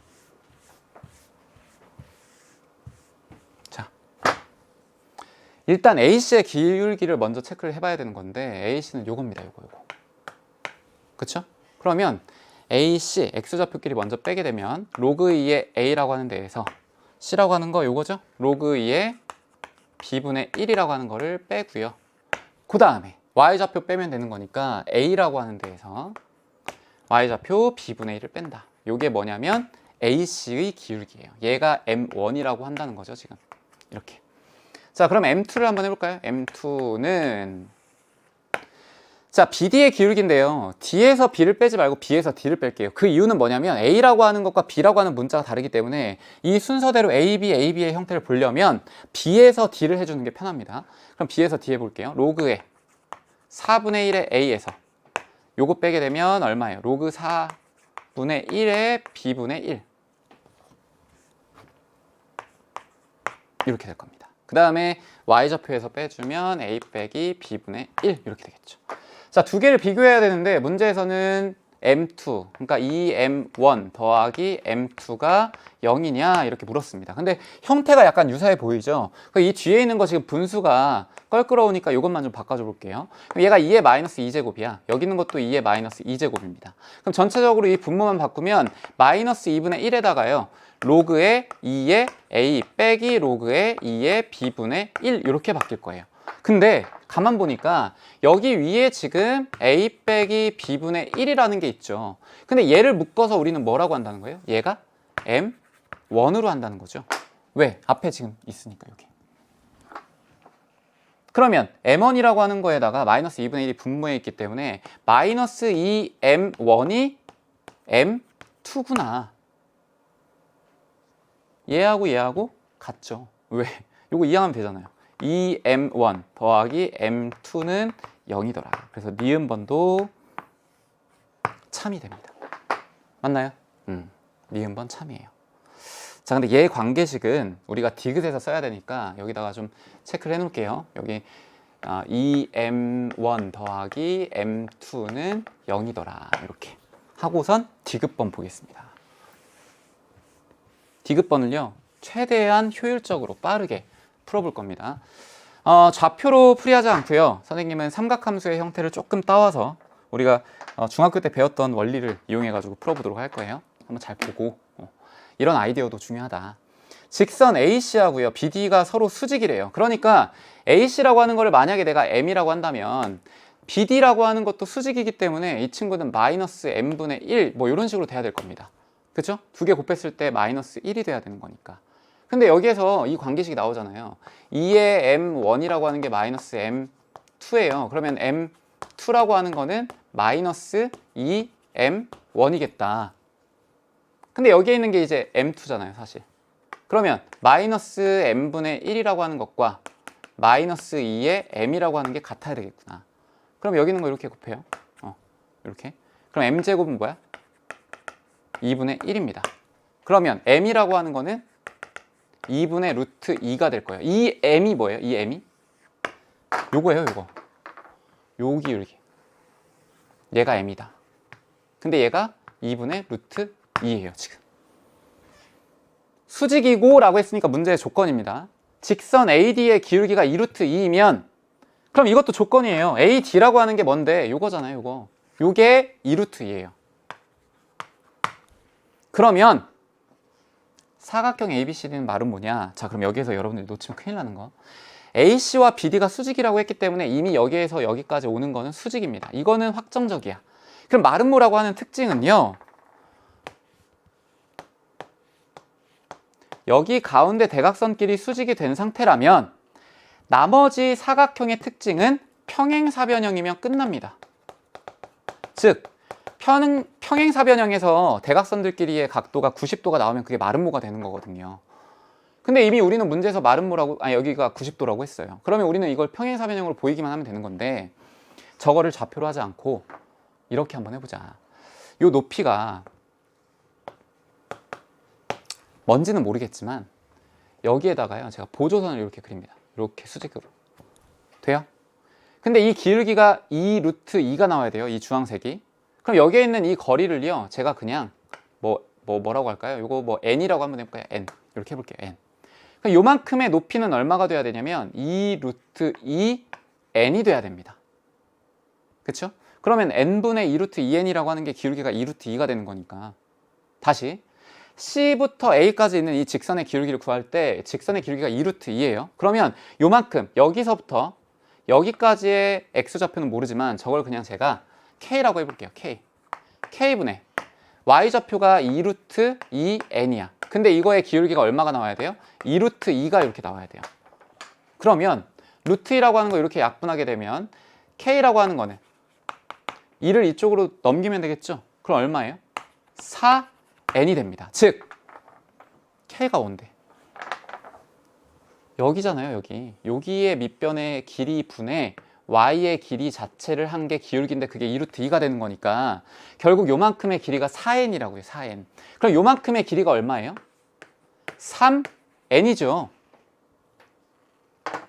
자, 일단 AC의 기울기를 먼저 체크를 해봐야 되는 건데 AC는 요겁니다. 요거. 그쵸? 그러면 AC, X좌표끼리 먼저 빼게 되면 로그 2의 A라고 하는 데에서 C라고 하는 거 요거죠? 로그 2의 B분의 1이라고 하는 거를 빼고요. 그 다음에 Y좌표 빼면 되는 거니까 A라고 하는 데에서 Y좌표 B분의 1을 뺀다. 요게 뭐냐면 AC의 기울기예요. 얘가 M1이라고 한다는 거죠, 지금. 이렇게. 자, 그럼 M2를 한번 해볼까요? M2는 자, BD의 기울기인데요. D에서 B를 빼지 말고 B에서 D를 뺄게요. 그 이유는 뭐냐면 A라고 하는 것과 B라고 하는 문자가 다르기 때문에 이 순서대로 AB, AB의 형태를 보려면 B에서 D를 해주는 게 편합니다. 그럼 B에서 D 해볼게요. 로그의 4분의 1의 A에서 요거 빼게 되면 얼마예요? 로그 4분의 1의 B분의 1 이렇게 될 겁니다. 그 다음에 Y좌표에서 빼주면 A 빼기 B분의 1 이렇게 되겠죠. 자, 두 개를 비교해야 되는데 문제에서는 M2, 그러니까 2M1 더하기 M2가 0이냐 이렇게 물었습니다. 근데 형태가 약간 유사해 보이죠? 이 뒤에 있는 거 지금 분수가 껄끄러우니까 이것만 좀 바꿔줘 볼게요. 얘가 2의 마이너스 2제곱이야. 여기 있는 것도 2의 마이너스 2제곱입니다. 그럼 전체적으로 이 분모만 바꾸면 마이너스 2분의 1에다가요. 로그의 2의 A 빼기 로그의 2의 B분의 1 이렇게 바뀔 거예요. 근데 가만 보니까 여기 위에 지금 A 빼기 B분의 1이라는 게 있죠. 근데 얘를 묶어서 우리는 뭐라고 한다는 거예요? 얘가 M1으로 한다는 거죠. 왜? 앞에 지금 있으니까 여기. 그러면 M1이라고 하는 거에다가 마이너스 2분의 1이 분모에 있기 때문에 마이너스 2M1이 M2구나. 얘하고 같죠. 왜? 요거 이해하면 되잖아요. 2M1 더하기 M2는 0이더라. 그래서 니은번도 참이 됩니다. 맞나요? 니은번 참이에요. 자, 근데 얘 관계식은 우리가 디귿에서 써야 되니까 여기다가 좀 체크를 해 놓을게요. 여기 2M1 더하기 M2는 0이더라. 이렇게 하고선 디귿번 보겠습니다. 디귿번을요 최대한 효율적으로 빠르게 풀어볼 겁니다. 좌표로 풀이하지 않고요. 선생님은 삼각함수의 형태를 조금 따와서 우리가 중학교 때 배웠던 원리를 이용해 가지고 풀어보도록 할 거예요. 한번 잘 보고 이런 아이디어도 중요하다. 직선 AC하고요 BD가 서로 수직이래요. 그러니까 AC라고 하는 거를 만약에 내가 M이라고 한다면 BD라고 하는 것도 수직이기 때문에 이 친구는 마이너스 M분의 1 뭐 이런 식으로 돼야 될 겁니다. 그쵸? 두 개 곱했을 때 마이너스 1이 돼야 되는 거니까. 근데 여기에서 이 관계식이 나오잖아요. 2의 M1이라고 하는 게 마이너스 M2예요. 그러면 M2라고 하는 거는 마이너스 2M1이겠다. 근데 여기에 있는 게 이제 M2잖아요, 사실. 그러면 마이너스 M분의 1이라고 하는 것과 마이너스 2의 M이라고 하는 게 같아야 되겠구나. 그럼 여기 있는 거 이렇게 곱해요. 이렇게. 그럼 M제곱은 뭐야? 2분의 1입니다. 그러면 M이라고 하는 거는 2분의 루트 2가 될 거예요. 이 M이 뭐예요? 이 M이? 요거예요, 요거. 요 기울기. 얘가 M이다. 근데 얘가 2분의 루트 2예요, 지금. 수직이고 라고 했으니까 문제의 조건입니다. 직선 AD의 기울기가 2루트 2이면 그럼 이것도 조건이에요. AD라고 하는 게 뭔데? 요거잖아요, 요거. 요게 2루트2예요. 그러면 사각형 ABCD는 말은 뭐냐? 자, 그럼 여기에서 여러분들이 놓치면 큰일 나는 거. AC와 BD가 수직이라고 했기 때문에 이미 여기에서 여기까지 오는 거는 수직입니다. 이거는 확정적이야. 그럼 마름모라고 하는 특징은요. 여기 가운데 대각선끼리 수직이 된 상태라면 나머지 사각형의 특징은 평행사변형이면 끝납니다. 즉 평행사변형에서 대각선들끼리의 각도가 90도가 나오면 그게 마름모가 되는 거거든요. 근데 이미 우리는 문제에서 마름모라고, 여기가 90도라고 했어요. 그러면 우리는 이걸 평행사변형으로 보이기만 하면 되는 건데 저거를 좌표로 하지 않고 이렇게 한번 해보자. 요 높이가 뭔지는 모르겠지만 여기에다가요 제가 보조선을 이렇게 그립니다. 이렇게 수직으로. 돼요? 근데 이 기울기가 2루트2가 나와야 돼요. 이 주황색이. 그럼 여기에 있는 이 거리를요 제가 그냥 뭐라고 할까요? 요거 뭐 n이라고 한번 해볼까요? n. 이렇게 해볼게요. n. 그럼 요만큼의 높이는 얼마가 돼야 되냐면 2루트2 n이 돼야 됩니다. 그쵸? 그러면 n분의 2루트2n이라고 하는 게 기울기가 2루트2가 되는 거니까 다시 C부터 A까지 있는 이 직선의 기울기를 구할 때 직선의 기울기가 2루트2예요. 그러면 요만큼 여기서부터 여기까지의 X좌표는 모르지만 저걸 그냥 제가 K라고 해볼게요. K분의 Y좌표가 2루트2n이야. 근데 이거의 기울기가 얼마가 나와야 돼요? 2루트2가 이렇게 나와야 돼요. 그러면 루트2라고 하는 거 이렇게 약분하게 되면 K라고 하는 거는 2를 이쪽으로 넘기면 되겠죠? 그럼 얼마예요? 4n이 됩니다. 즉 K가 5인데 여기잖아요. 여기의 밑변의 길이 분의 Y의 길이 자체를 한 게 기울기인데 그게 2루트2가 되는 거니까 결국 요만큼의 길이가 4n이라고요. 4n. 그럼 요만큼의 길이가 얼마예요? 3n이죠.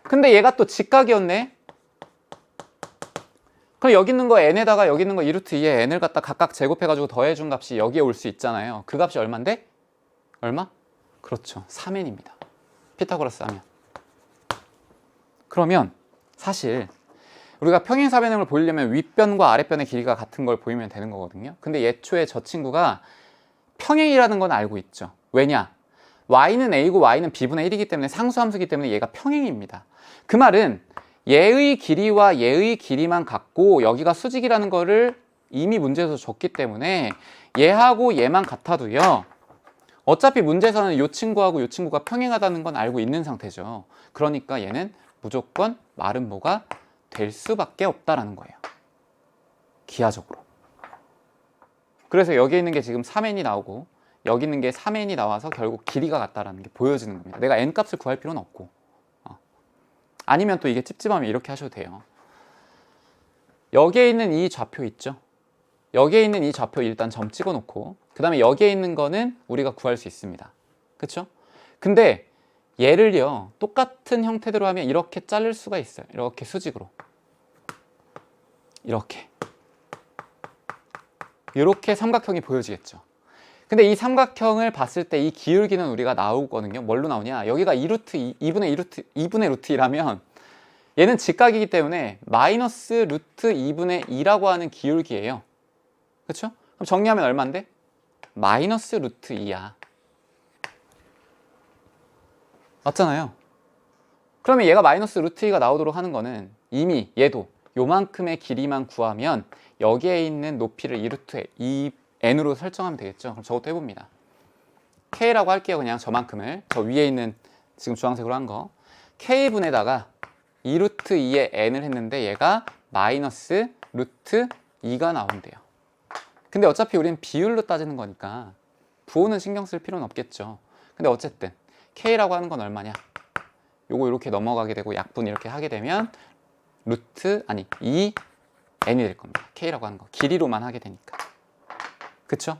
근데 얘가 또 직각이었네. 그럼 여기 있는 거 n에다가 여기 있는 거 2루트2에 n을 갖다 각각 제곱해가지고 더해준 값이 여기에 올 수 있잖아요. 그 값이 얼만데? 얼마? 그렇죠. 3n입니다. 피타고라스 하면. 그러면 사실 우리가 평행사변형을 보이려면 윗변과 아랫변의 길이가 같은 걸 보이면 되는 거거든요. 근데 예초에 저 친구가 평행이라는 건 알고 있죠. 왜냐? y는 a고 y는 b분의 1이기 때문에 상수함수이기 때문에 얘가 평행입니다. 그 말은 얘의 길이와 얘의 길이만 같고 여기가 수직이라는 거를 이미 문제에서 줬기 때문에 얘하고 얘만 같아도요. 어차피 문제에서는 이 친구하고 이 친구가 평행하다는 건 알고 있는 상태죠. 그러니까 얘는 무조건 마름모가 될 수밖에 없다라는 거예요. 기하적으로. 그래서 여기 있는 게 지금 3n이 나오고 여기 있는 게 3n이 나와서 결국 길이가 같다라는 게 보여지는 겁니다. 내가 n 값을 구할 필요는 없고. 아니면 또 이게 찝찝하면 이렇게 하셔도 돼요. 여기에 있는 이 좌표 있죠? 여기에 있는 이 좌표 일단 점 찍어놓고 그 다음에 여기에 있는 거는 우리가 구할 수 있습니다. 그쵸? 근데 얘를요 똑같은 형태대로 하면 이렇게 자를 수가 있어요. 이렇게 수직으로 이렇게 삼각형이 보여지겠죠. 근데 이 삼각형을 봤을 때 이 기울기는 우리가 나오거든요. 뭘로 나오냐? 여기가 2루트 2분의 루트 2라면 얘는 직각이기 때문에 마이너스 루트 2분의 2라고 하는 기울기예요. 그렇죠? 그럼 정리하면 얼마인데? 마이너스 루트 2야. 맞잖아요. 그러면 얘가 마이너스 루트 2가 나오도록 하는 거는 이미 얘도 요만큼의 길이만 구하면 여기에 있는 높이를 2루트 2n으로 설정하면 되겠죠. 그럼 저것도 해봅니다. k라고 할게요. 그냥 저만큼을. 저 위에 있는 지금 주황색으로 한 거. k분에다가 2루트 2의 n을 했는데 얘가 마이너스 루트 2가 나온대요. 근데 어차피 우리는 비율로 따지는 거니까 부호는 신경 쓸 필요는 없겠죠. 근데 어쨌든 k라고 하는 건 얼마냐? 요거 이렇게 넘어가게 되고 약분 이렇게 하게 되면 2n이 될 겁니다. k라고 하는 거. 길이로만 하게 되니까. 그쵸?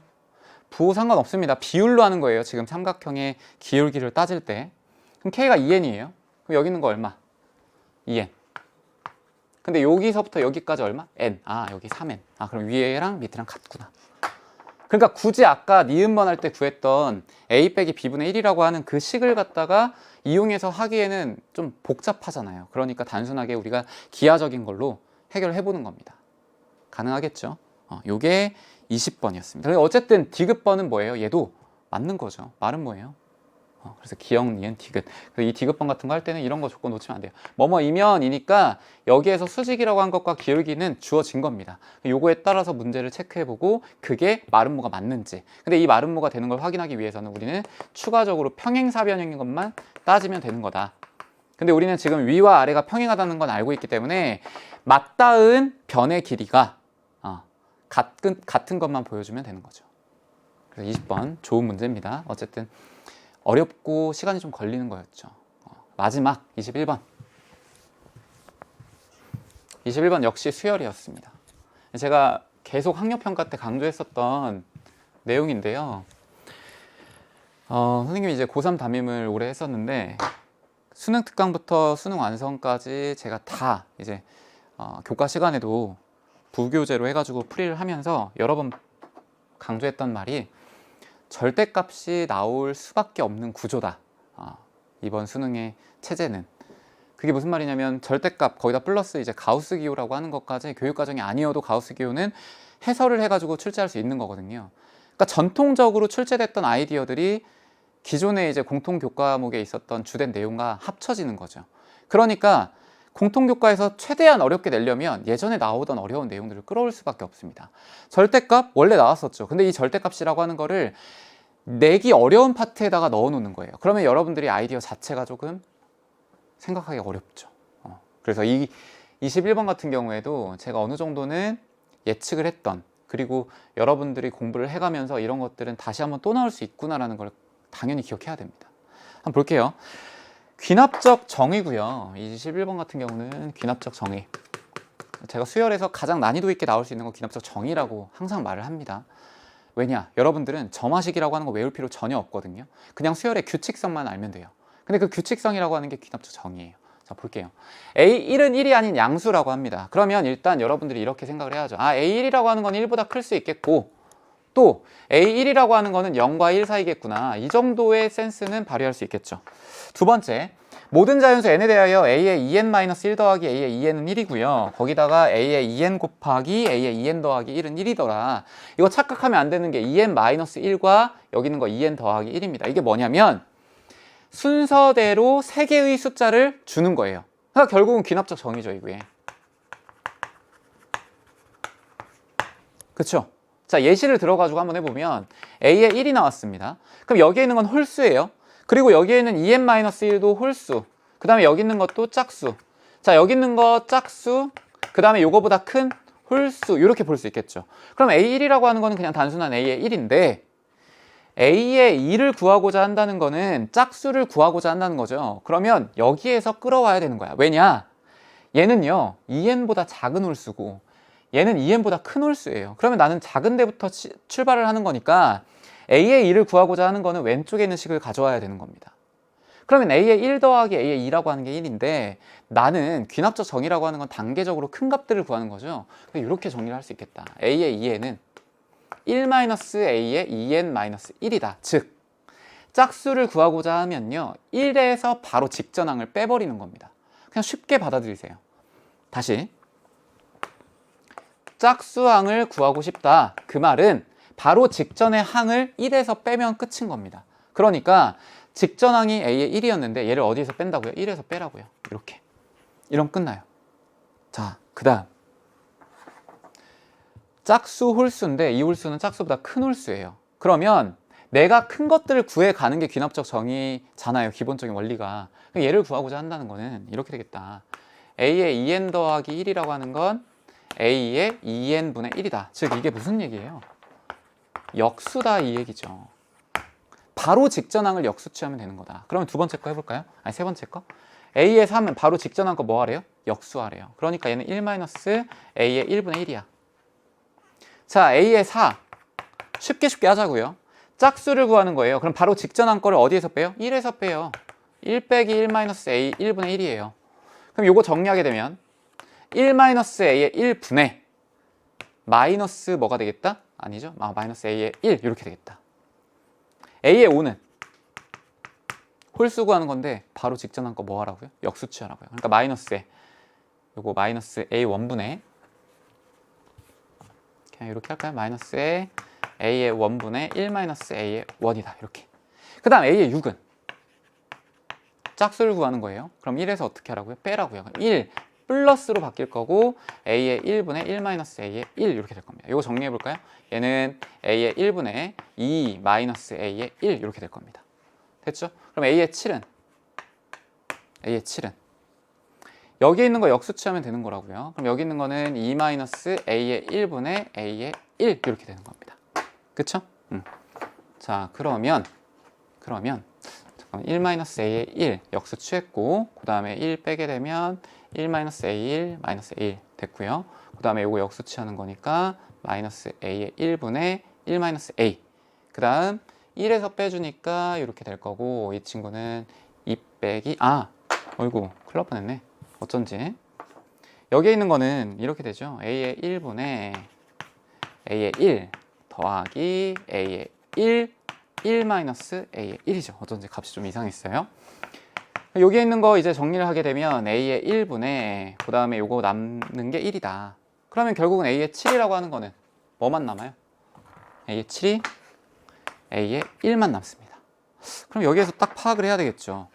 부호 상관없습니다. 비율로 하는 거예요. 지금 삼각형의 기울기를 따질 때. 그럼 k가 2n이에요. 그럼 여기 있는 거 얼마? 2n. 근데 여기서부터 여기까지 얼마? n. 여기 3n. 그럼 위에랑 밑이랑 같구나. 그러니까 굳이 아까 니은번 할 때 구했던 a 빼기 b분의 1이라고 하는 그 식을 갖다가 이용해서 하기에는 좀 복잡하잖아요. 그러니까 단순하게 우리가 기하적인 걸로 해결해 보는 겁니다. 가능하겠죠? 요게 20번이었습니다. 어쨌든 디귿번은 뭐예요? 얘도 맞는 거죠. 말은 뭐예요? 그래서 기역, 니은, 디귿. 그래서 이 디귿번 같은 거 할 때는 이런 거 조건 놓치면 안 돼요. 뭐뭐이면이니까 여기에서 수직이라고 한 것과 기울기는 주어진 겁니다. 요거에 따라서 문제를 체크해보고 그게 마름모가 맞는지. 근데 이 마름모가 되는 걸 확인하기 위해서는 우리는 추가적으로 평행사변형인 것만 따지면 되는 거다. 근데 우리는 지금 위와 아래가 평행하다는 건 알고 있기 때문에 맞닿은 변의 길이가 같은 것만 보여주면 되는 거죠. 그래서 20번 좋은 문제입니다. 어쨌든 어렵고 시간이 좀 걸리는 거였죠. 마지막 21번. 21번 역시 수열이었습니다. 제가 계속 학력평가 때 강조했었던 내용인데요. 선생님이 이제 고3 담임을 오래 했었는데 수능 특강부터 수능 완성까지 제가 다 이제 교과 시간에도 부교재로 해가지고 풀이를 하면서 여러 번 강조했던 말이 절대값이 나올 수밖에 없는 구조다. 이번 수능의 체제는. 그게 무슨 말이냐면 절대값 거기다 플러스 이제 가우스 기호라고 하는 것까지 교육과정이 아니어도 가우스 기호는 해설을 해가지고 출제할 수 있는 거거든요. 그러니까 전통적으로 출제됐던 아이디어들이 기존의 이제 공통 교과목에 있었던 주된 내용과 합쳐지는 거죠. 그러니까 공통교과에서 최대한 어렵게 내려면 예전에 나오던 어려운 내용들을 끌어올 수밖에 없습니다. 절대값 원래 나왔었죠. 근데 이 절대값이라고 하는 거를 내기 어려운 파트에다가 넣어 놓는 거예요. 그러면 여러분들이 아이디어 자체가 조금 생각하기 어렵죠. 그래서 이 21번 같은 경우에도 제가 어느 정도는 예측을 했던, 그리고 여러분들이 공부를 해가면서 이런 것들은 다시 한번 또 나올 수 있구나라는 걸 당연히 기억해야 됩니다. 한번 볼게요. 귀납적 정의고요. 21번 같은 경우는 귀납적 정의. 제가 수열에서 가장 난이도 있게 나올 수 있는 건 귀납적 정의라고 항상 말을 합니다. 왜냐? 여러분들은 점화식이라고 하는 거 외울 필요 전혀 없거든요. 그냥 수열의 규칙성만 알면 돼요. 근데 그 규칙성이라고 하는 게 귀납적 정의예요. 자, 볼게요. A1은 1이 아닌 양수라고 합니다. 그러면 일단 여러분들이 이렇게 생각을 해야죠. A1이라고 하는 건 1보다 클 수 있겠고, 또 A1이라고 하는 거는 0과 1 사이겠구나. 이 정도의 센스는 발휘할 수 있겠죠. 두 번째, 모든 자연수 n에 대하여 a의 2n-1 더하기 a의 2n은 1이고요. 거기다가 a의 2n 곱하기 a의 2n 더하기 1은 1이더라. 이거 착각하면 안 되는 게 2n-1과 여기 있는 거 2n 더하기 1입니다. 이게 뭐냐면 순서대로 3개의 숫자를 주는 거예요. 그러니까 결국은 귀납적 정의죠, 이게. 그쵸? 자, 예시를 들어가지고 한번 해보면 a의 1이 나왔습니다. 그럼 여기에 있는 건 홀수예요. 그리고 여기에 있는 2n-1도 홀수, 그 다음에 여기 있는 것도 짝수. 자, 여기 있는 거 짝수, 그 다음에 요거보다 큰 홀수, 이렇게 볼 수 있겠죠. 그럼 A1이라고 하는 거는 그냥 단순한 A의 1인데 A의 2를 구하고자 한다는 거는 짝수를 구하고자 한다는 거죠. 그러면 여기에서 끌어와야 되는 거야. 왜냐? 얘는요 2n보다 작은 홀수고 얘는 2n보다 큰 홀수예요. 그러면 나는 작은 데부터 출발을 하는 거니까 A의 2를 구하고자 하는 거는 왼쪽에 있는 식을 가져와야 되는 겁니다. 그러면 A의 1 더하기 A의 2라고 하는 게 1인데 나는 귀납적 정의라고 하는 건 단계적으로 큰 값들을 구하는 거죠. 이렇게 정리를 할 수 있겠다. A의 2n은 1-A의 2n-1이다. 즉 짝수를 구하고자 하면요 1에서 바로 직전항을 빼버리는 겁니다. 그냥 쉽게 받아들이세요. 다시 짝수항을 구하고 싶다. 그 말은 바로 직전의 항을 1에서 빼면 끝인 겁니다. 그러니까 직전항이 A의 1이었는데 얘를 어디에서 뺀다고요? 1에서 빼라고요. 이렇게. 이러면 끝나요. 자, 그 다음 짝수 홀수인데 이 홀수는 짝수보다 큰 홀수예요. 그러면 내가 큰 것들을 구해가는 게 귀납적 정의잖아요. 기본적인 원리가. 얘를 구하고자 한다는 거는 이렇게 되겠다. A의 2n 더하기 1이라고 하는 건 A의 2n분의 1이다. 즉 이게 무슨 얘기예요? 역수다 이 얘기죠. 바로 직전항을 역수 취하면 되는 거다. 그러면 두 번째 거 해볼까요? 아니 세 번째 거. A의 3은 바로 직전항 거 뭐 하래요? 역수하래요. 그러니까 얘는 1-A의 1분의 1이야. 자, A의 4 쉽게 하자고요. 짝수를 구하는 거예요. 그럼 바로 직전항 거를 어디에서 빼요? 1에서 빼요. 1 빼기 1-A 1분의 1이에요. 그럼 요거 정리하게 되면 1-A의 1분의 마이너스 뭐가 되겠다? 아니죠? 마이너스 a의 1 이렇게 되겠다. a의 5는 홀수 구하는 건데 바로 직전한 거 뭐 하라고요? 역수 취하라고요. 그러니까 마이너스에 요거 마이너스 a1분의 그냥 이렇게 할까요? 마이너스에 a의 1분의 1 마이너스 a의 1이다. 이렇게. 그 다음 a의 6은 짝수를 구하는 거예요. 그럼 1에서 어떻게 하라고요? 빼라고요. 1 플러스로 바뀔 거고 a의 1분의 1 마이너스 a의 1 이렇게 될 겁니다. 이거 정리해 볼까요? 얘는 a의 1분의 2 마이너스 a의 1 이렇게 될 겁니다. 됐죠? 그럼 a의 7은 여기 있는 거 역수 취하면 되는 거라고요. 그럼 여기 있는 거는 2 마이너스 a의 1분의 a의 1 이렇게 되는 겁니다. 그쵸? 자, 그러면 1 마이너스 a의 1 역수 취했고 그 다음에 1 빼게 되면 1 마이너스 a1 마이너스 a1 됐고요. 그 다음에 이거 역수 취하는 거니까 마이너스 a의 1분의 1 마이너스 a. 그 다음 1에서 빼주니까 이렇게 될 거고 이 친구는 2 빼기 어이구 큰일 날 뻔했네. 어쩐지 여기에 있는 거는 이렇게 되죠. a의 1분의 a의 1 더하기 a의 1 마이너스 a의 1이죠. 어쩐지 값이 좀 이상했어요. 여기에 있는 거 이제 정리를 하게 되면 a의 1분의 그 다음에 요거 남는 게 1이다. 그러면 결국은 a의 7이라고 하는 거는 뭐만 남아요? a의 7이 a의 1만 남습니다. 그럼 여기에서 딱 파악을 해야 되겠죠.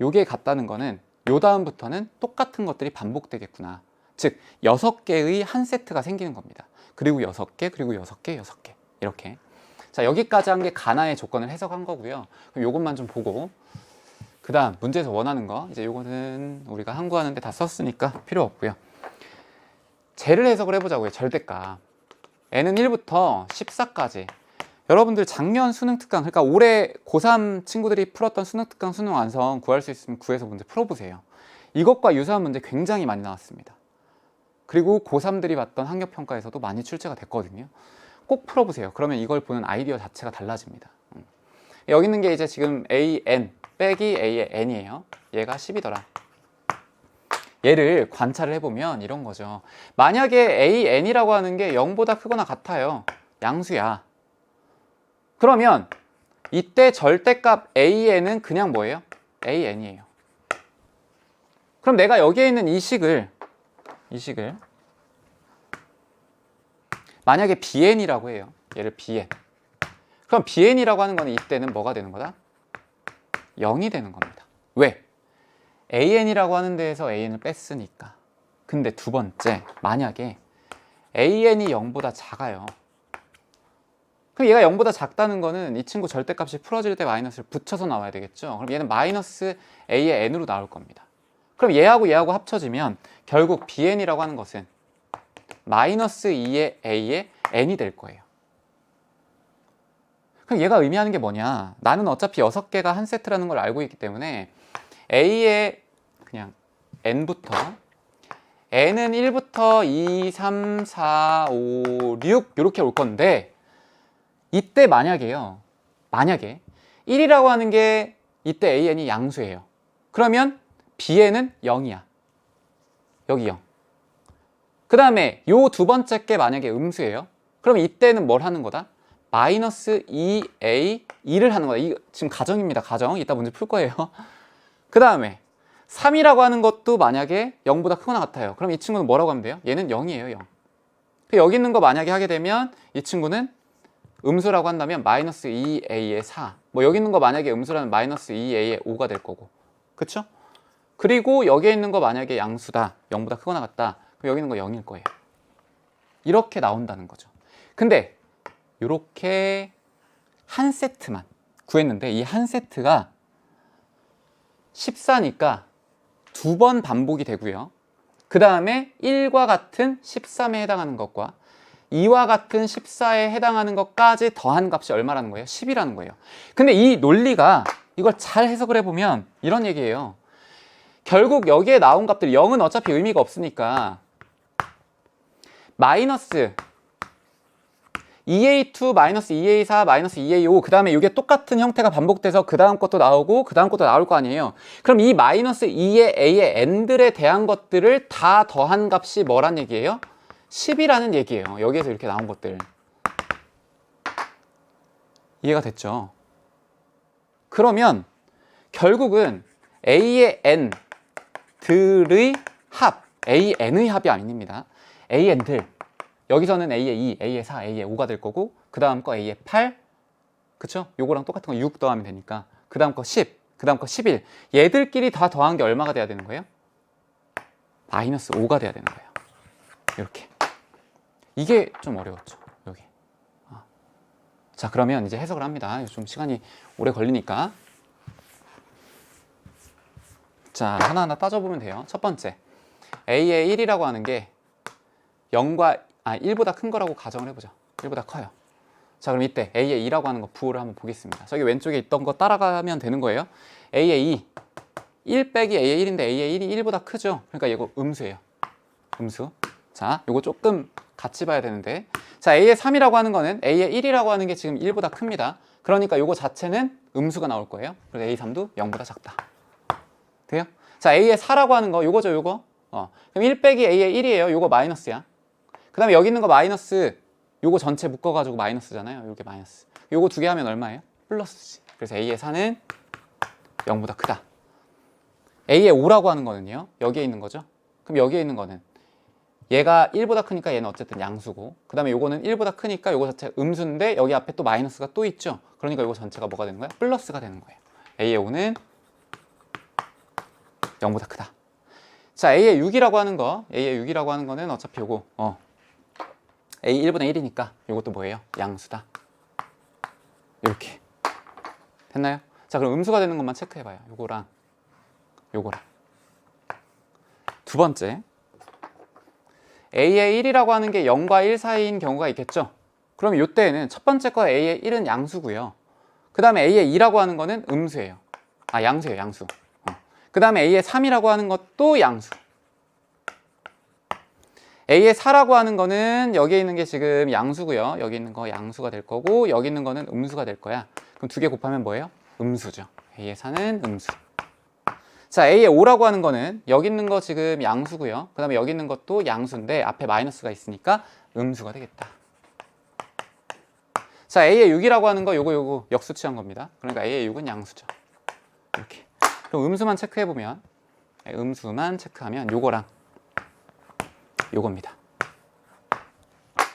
요게 같다는 거는 요 다음부터는 똑같은 것들이 반복되겠구나. 즉 6개의 한 세트가 생기는 겁니다. 그리고 6개, 그리고 6개, 6개 이렇게. 자, 여기까지 한 게 가나의 조건을 해석한 거고요. 그럼 요것만 좀 보고 그 다음 문제에서 원하는 거 이제 요거는 우리가 항구하는데 다 썼으니까 필요 없고요. 쟤를 해석을 해보자고요. 절대값 n은 1부터 14까지 여러분들 작년 수능 특강, 그러니까 올해 고3 친구들이 풀었던 수능 특강 수능 완성 구할 수 있으면 구해서 문제 풀어보세요. 이것과 유사한 문제 굉장히 많이 나왔습니다. 그리고 고3들이 봤던 학력평가에서도 많이 출제가 됐거든요. 꼭 풀어보세요. 그러면 이걸 보는 아이디어 자체가 달라집니다. 여기 있는 게 이제 지금 an 빼기 a의 n이에요. 얘가 10이더라. 얘를 관찰을 해보면 이런 거죠. 만약에 an이라고 하는 게 0보다 크거나 같아요. 양수야. 그러면 이때 절대값 an은 그냥 뭐예요? an이에요. 그럼 내가 여기에 있는 이 식을 만약에 bn이라고 해요. 얘를 bn. 그럼 bn이라고 하는 거는 이때는 뭐가 되는 거다? 0이 되는 겁니다. 왜? an이라고 하는 데에서 an을 뺐으니까. 근데 두 번째, 만약에 an이 0보다 작아요. 그럼 얘가 0보다 작다는 거는 이 친구 절대값이 풀어질 때 마이너스를 붙여서 나와야 되겠죠. 그럼 얘는 마이너스 a의 n으로 나올 겁니다. 그럼 얘하고 합쳐지면 결국 bn이라고 하는 것은 마이너스 2의 a의 n이 될 거예요. 그럼 얘가 의미하는 게 뭐냐? 나는 어차피 6개가 한 세트라는 걸 알고 있기 때문에 a의 그냥 n부터 n은 1부터 2, 3, 4, 5, 6 이렇게 올 건데 이때 만약에 1이라고 하는 게 이때 an이 양수예요. 그러면 bn은 0이야. 여기 0. 그 다음에 요 두 번째 게 만약에 음수예요. 그러면 이때는 뭘 하는 거다? 마이너스 2a 2를 하는 거다. 이 지금 가정입니다. 가정. 이따 문제 풀 거예요. 그 다음에 3이라고 하는 것도 만약에 0보다 크거나 같아요. 그럼 이 친구는 뭐라고 하면 돼요? 얘는 0이에요. 0. 여기 있는 거 만약에 하게 되면 이 친구는 음수라고 한다면 마이너스 2a의 4. 뭐 여기 있는 거 만약에 음수라면 마이너스 2a의 5가 될 거고. 그쵸? 그리고 여기에 있는 거 만약에 양수다. 0보다 크거나 같다. 그럼 여기 있는 거 0일 거예요. 이렇게 나온다는 거죠. 근데 이렇게 한 세트만 구했는데 이 한 세트가 14니까 2번 반복이 되고요. 그 다음에 1과 같은 13에 해당하는 것과 2와 같은 14에 해당하는 것까지 더한 값이 얼마라는 거예요? 10이라는 거예요. 근데 이 논리가 이걸 잘 해석을 해보면 이런 얘기예요. 결국 여기에 나온 값들 0은 어차피 의미가 없으니까 마이너스 2a2 마이너스 2a4 마이너스 2a5 그 다음에 이게 똑같은 형태가 반복돼서 그 다음 것도 나오고 그 다음 것도 나올 거 아니에요. 그럼 이 마이너스 2의 a의 n들에 대한 것들을 다 더한 값이 뭐란 얘기예요? 10이라는 얘기예요. 여기에서 이렇게 나온 것들. 이해가 됐죠? 그러면 결국은 A의 n들의 합, AN의 합이 아닙니다. AN들. 여기서는 A의 2, A의 4, A의 5가 될 거고 그 다음 거 A의 8, 그쵸? 요거랑 똑같은 거 6 더하면 되니까 그 다음 거 10, 그 다음 거 11. 얘들끼리 다 더한 게 얼마가 돼야 되는 거예요? 마이너스 5가 돼야 되는 거예요. 이렇게. 이게 좀 어려웠죠. 여기. 자, 그러면 이제 해석을 합니다. 좀 시간이 오래 걸리니까. 자, 하나하나 따져보면 돼요. 첫 번째, A의 1이라고 하는 게 1보다 큰 거라고 가정을 해보죠. 1보다 커요. 자, 그럼 이때 A의 2라고 하는 거 부호를 한번 보겠습니다. 저기 왼쪽에 있던 거 따라가면 되는 거예요. A의 2, 1 빼기 A의 1인데 A의 1이 1보다 크죠? 그러니까 이거 음수예요. 음수. 자, 요거 조금 같이 봐야 되는데, 자, A의 3이라고 하는 거는 A의 1이라고 하는 게 지금 1보다 큽니다. 그러니까 요거 자체는 음수가 나올 거예요. 그래서 A3도 0보다 작다. 돼요? 자, A의 4라고 하는 거 요거죠, 요거. 그럼 1 빼기 A의 1이에요. 요거 마이너스야. 그 다음에 여기 있는 거 마이너스, 요거 전체 묶어가지고 마이너스잖아요. 이렇게 마이너스. 요거 두 개 하면 얼마예요? 플러스지. 그래서 A의 4는 0보다 크다. A의 5라고 하는 거는요, 여기에 있는 거죠. 그럼 여기에 있는 거는 얘가 1보다 크니까 얘는 어쨌든 양수고, 그 다음에 요거는 1보다 크니까 요거 자체 음수인데 여기 앞에 또 마이너스가 또 있죠. 그러니까 요거 전체가 뭐가 되는 거야? 플러스가 되는 거예요. A의 5는 0보다 크다. 자, A의 6이라고 하는 거, A의 6이라고 하는 거는 어차피 요거 A 1분의 1이니까 요것도 뭐예요? 양수다. 이렇게 됐나요? 자, 그럼 음수가 되는 것만 체크해봐요. 요거랑 요거랑. 두 번째, A의 1이라고 하는 게 0과 1 사이인 경우가 있겠죠? 그럼 이때에는 첫 번째 거 A의 1은 양수고요. 그 다음에 A의 2라고 하는 거는 음수예요. 양수예요, 양수. 그 다음에 A의 3이라고 하는 것도 양수. A의 4라고 하는 거는 여기에 있는 게 지금 양수고요. 여기 있는 거 양수가 될 거고, 여기 있는 거는 음수가 될 거야. 그럼 두 개 곱하면 뭐예요? 음수죠. A의 4는 음수. 자, A의 5라고 하는 거는 여기 있는 거 지금 양수고요. 그 다음에 여기 있는 것도 양수인데 앞에 마이너스가 있으니까 음수가 되겠다. 자, A의 6이라고 하는 거 요거 역수 취한 겁니다. 그러니까 A의 6은 양수죠. 이렇게. 그럼 음수만 체크해보면, 음수만 체크하면 요거랑 요겁니다.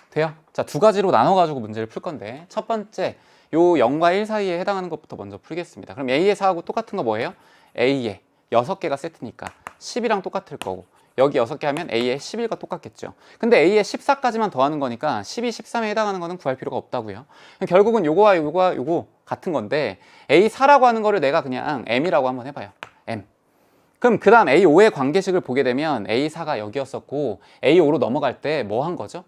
돼요? 자, 두 가지로 나눠가지고 문제를 풀 건데, 첫 번째, 요 0과 1 사이에 해당하는 것부터 먼저 풀겠습니다. 그럼 A의 4하고 똑같은 거 뭐예요? A의 6개가 세트니까 10이랑 똑같을 거고, 여기 6개 하면 A의 11과 똑같겠죠. 근데 A의 14까지만 더하는 거니까 12, 13에 해당하는 거는 구할 필요가 없다고요. 결국은 요거와 요거 같은 건데, A4라고 하는 거를 내가 그냥 M이라고 한번 해봐요. M. 그럼 그 다음 A5의 관계식을 보게 되면 A4가 여기였었고 A5로 넘어갈 때 뭐 한 거죠?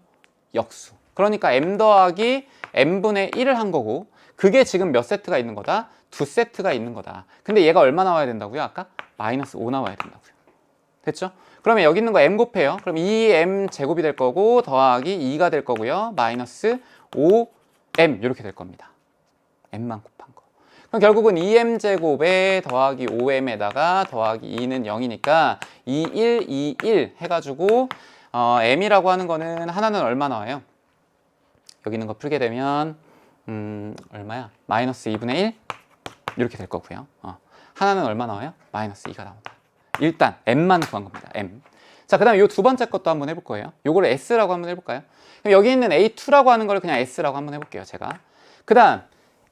역수. 그러니까 M 더하기 M분의 1을 한 거고, 그게 지금 몇 세트가 있는 거다? 2세트가 있는 거다. 근데 얘가 얼마 나와야 된다고요? 아까? 마이너스 5 나와야 된다고요. 됐죠? 그러면 여기 있는 거 M 곱해요. 그럼 2M 제곱이 될 거고 더하기 2가 될 거고요. 마이너스 5M 이렇게 될 겁니다. M만 곱한 거. 그럼 결국은 2M 제곱에 더하기 5M에다가 더하기 2는 0이니까 2, 1, 2, 1 해가지고 M이라고 하는 거는 하나는 얼마 나와요? 여기 있는 거 풀게 되면 얼마야? 마이너스 2분의 1 이렇게 될 거고요. 하나는 얼마 나와요? 마이너스 2가 나온다. 일단 M만 구한 겁니다. M. 자, 그 다음에 이 두 번째 것도 한번 해볼 거예요. 요거를 S라고 한번 해볼까요? 그럼 여기 있는 A2라고 하는 걸 그냥 S라고 한번 해볼게요, 제가. 그 다음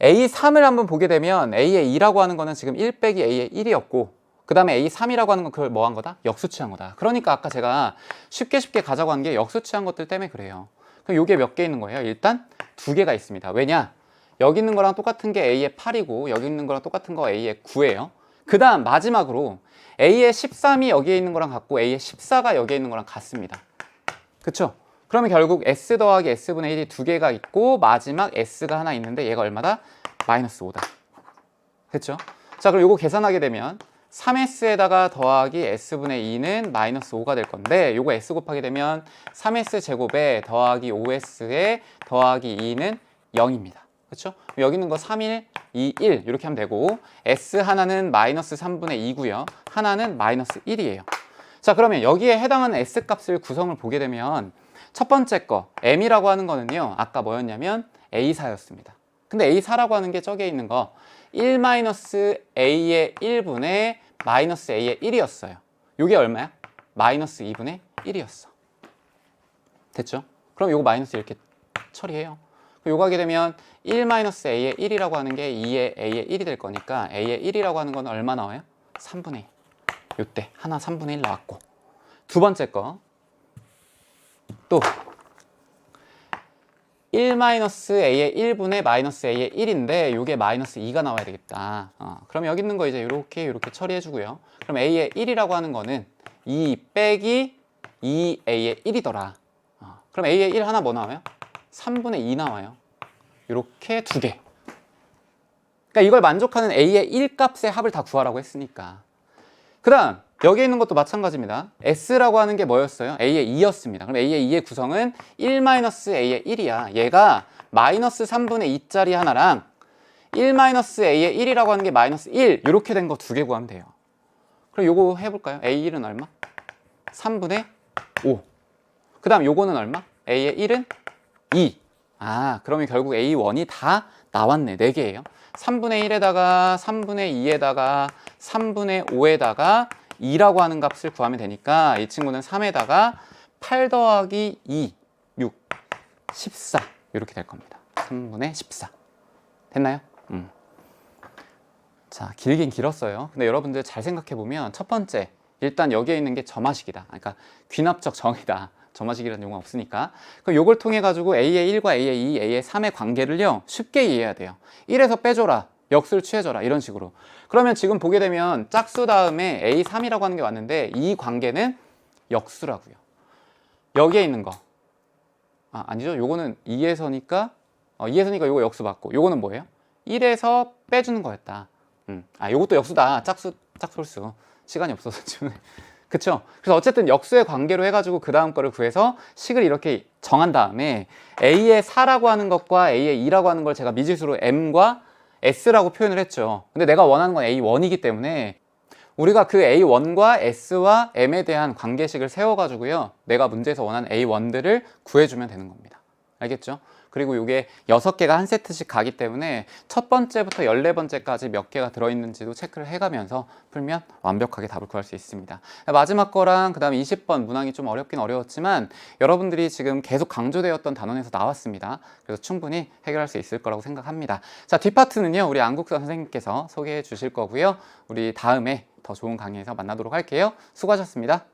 A3을 한번 보게 되면 A의 2라고 하는 거는 지금 1 빼기 A의 1이었고, 그 다음에 A3이라고 하는 건 그걸 뭐 한 거다? 역수 취한 거다. 그러니까 아까 제가 쉽게 가자고 한 게 역수 취한 것들 때문에 그래요. 그럼 요게 몇 개 있는 거예요? 일단 두 개가 있습니다. 왜냐? 여기 있는 거랑 똑같은 게 A의 8이고 여기 있는 거랑 똑같은 거 A의 9예요. 그 다음 마지막으로 A의 13이 여기에 있는 거랑 같고 A의 14가 여기에 있는 거랑 같습니다. 그쵸? 그러면 결국 S 더하기 S분의 1이 두 개가 있고 마지막 S가 하나 있는데 얘가 얼마다? 마이너스 5다. 됐죠? 자, 그럼 이거 계산하게 되면 3S에다가 더하기 S분의 2는 마이너스 5가 될 건데, 요거 S 곱하게 되면 3S 제곱에 더하기 5S에 더하기 2는 0입니다. 그렇죠? 여기 있는 거 3, 1, 2, 1 이렇게 하면 되고, S 하나는 마이너스 3분의 2고요. 하나는 마이너스 1이에요. 자, 그러면 여기에 해당하는 S 값을 구성을 보게 되면 첫 번째 거 m이라고 하는 거는요, 아까 뭐였냐면 a사였습니다. 근데 a사라고 하는 게 저기에 있는 거 1-a의 1분의 마이너스 a의 1이었어요. 이게 얼마야? 마이너스 2분의 1이었어. 됐죠? 그럼 요거 마이너스 이렇게 처리해요. 요거 하게 되면 1-a의 1이라고 하는 게 2의 a의 1이 될 거니까 a의 1이라고 하는 건 얼마 나와요? 3분의 1. 요때 하나 3분의 1 나왔고, 두 번째 거 또 1-a의 1분의 마이너스 a의 1인데 요게 마이너스 2가 나와야 되겠다. 그럼 여기 있는 거 이제 이렇게 처리해 주고요. 그럼 a의 1이라고 하는 거는 2 빼기 2a의 1이더라. 그럼 a의 1 하나 뭐 나와요? 3분의 2 나와요. 이렇게 두 개. 그러니까 이걸 만족하는 a의 1 값의 합을 다 구하라고 했으니까. 그 다음 여기 있는 것도 마찬가지입니다. s라고 하는 게 뭐였어요? a의 2였습니다. 그럼 a의 2의 구성은 1-a의 1이야. 얘가 마이너스 3분의 2짜리 하나랑 1-a의 1이라고 하는 게 마이너스 1, 이렇게 된 거 두 개 구하면 돼요. 그럼 요거 해볼까요? a의 1은 얼마? 3분의 5. 그 다음 요거는 얼마? a의 1은 2. 그러면 결국 a1이 다 나왔네. 4개예요. 3분의 1에다가 3분의 2에다가 3분의 5에다가 2라고 하는 값을 구하면 되니까 이 친구는 3에다가 8 더하기 2, 6, 14 이렇게 될 겁니다. 3분의 14 됐나요? 자, 길긴 길었어요. 근데 여러분들 잘 생각해 보면 첫 번째, 일단 여기에 있는 게 점화식이다. 그러니까 귀납적 정이다. 점화식이라는 용어가 없으니까. 그럼 요걸 통해 가지고 a의 1과 a의 2, a의 3의 관계를요 쉽게 이해해야 돼요. 1에서 빼줘라, 역수를 취해줘라, 이런 식으로. 그러면 지금 보게 되면 짝수 다음에 a3이라고 하는 게 왔는데 이 관계는 역수라고요. 여기에 있는 거 아니죠? 요거는 2에서니까 2에서니까 요거 역수 받고, 요거는 뭐예요? 1에서 빼주는 거였다. 요것도 역수다. 짝수홀수. 시간이 없어서 지금. 그쵸? 그래서 어쨌든 역수의 관계로 해가지고 그 다음 거를 구해서 식을 이렇게 정한 다음에 a의 4라고 하는 것과 a의 2라고 하는 걸 제가 미지수로 m과 s라고 표현을 했죠. 근데 내가 원하는 건 a1이기 때문에 우리가 그 a1과 s와 m에 대한 관계식을 세워가지고요, 내가 문제에서 원하는 a1들을 구해주면 되는 겁니다. 알겠죠? 그리고 이게 6개가 한 세트씩 가기 때문에 첫 번째부터 14번째까지 몇 개가 들어있는지도 체크를 해가면서 풀면 완벽하게 답을 구할 수 있습니다. 마지막 거랑 그 다음에 20번 문항이 좀 어렵긴 어려웠지만 여러분들이 지금 계속 강조되었던 단원에서 나왔습니다. 그래서 충분히 해결할 수 있을 거라고 생각합니다. 자, 뒷파트는요 우리 안국선 선생님께서 소개해 주실 거고요. 우리 다음에 더 좋은 강의에서 만나도록 할게요. 수고하셨습니다.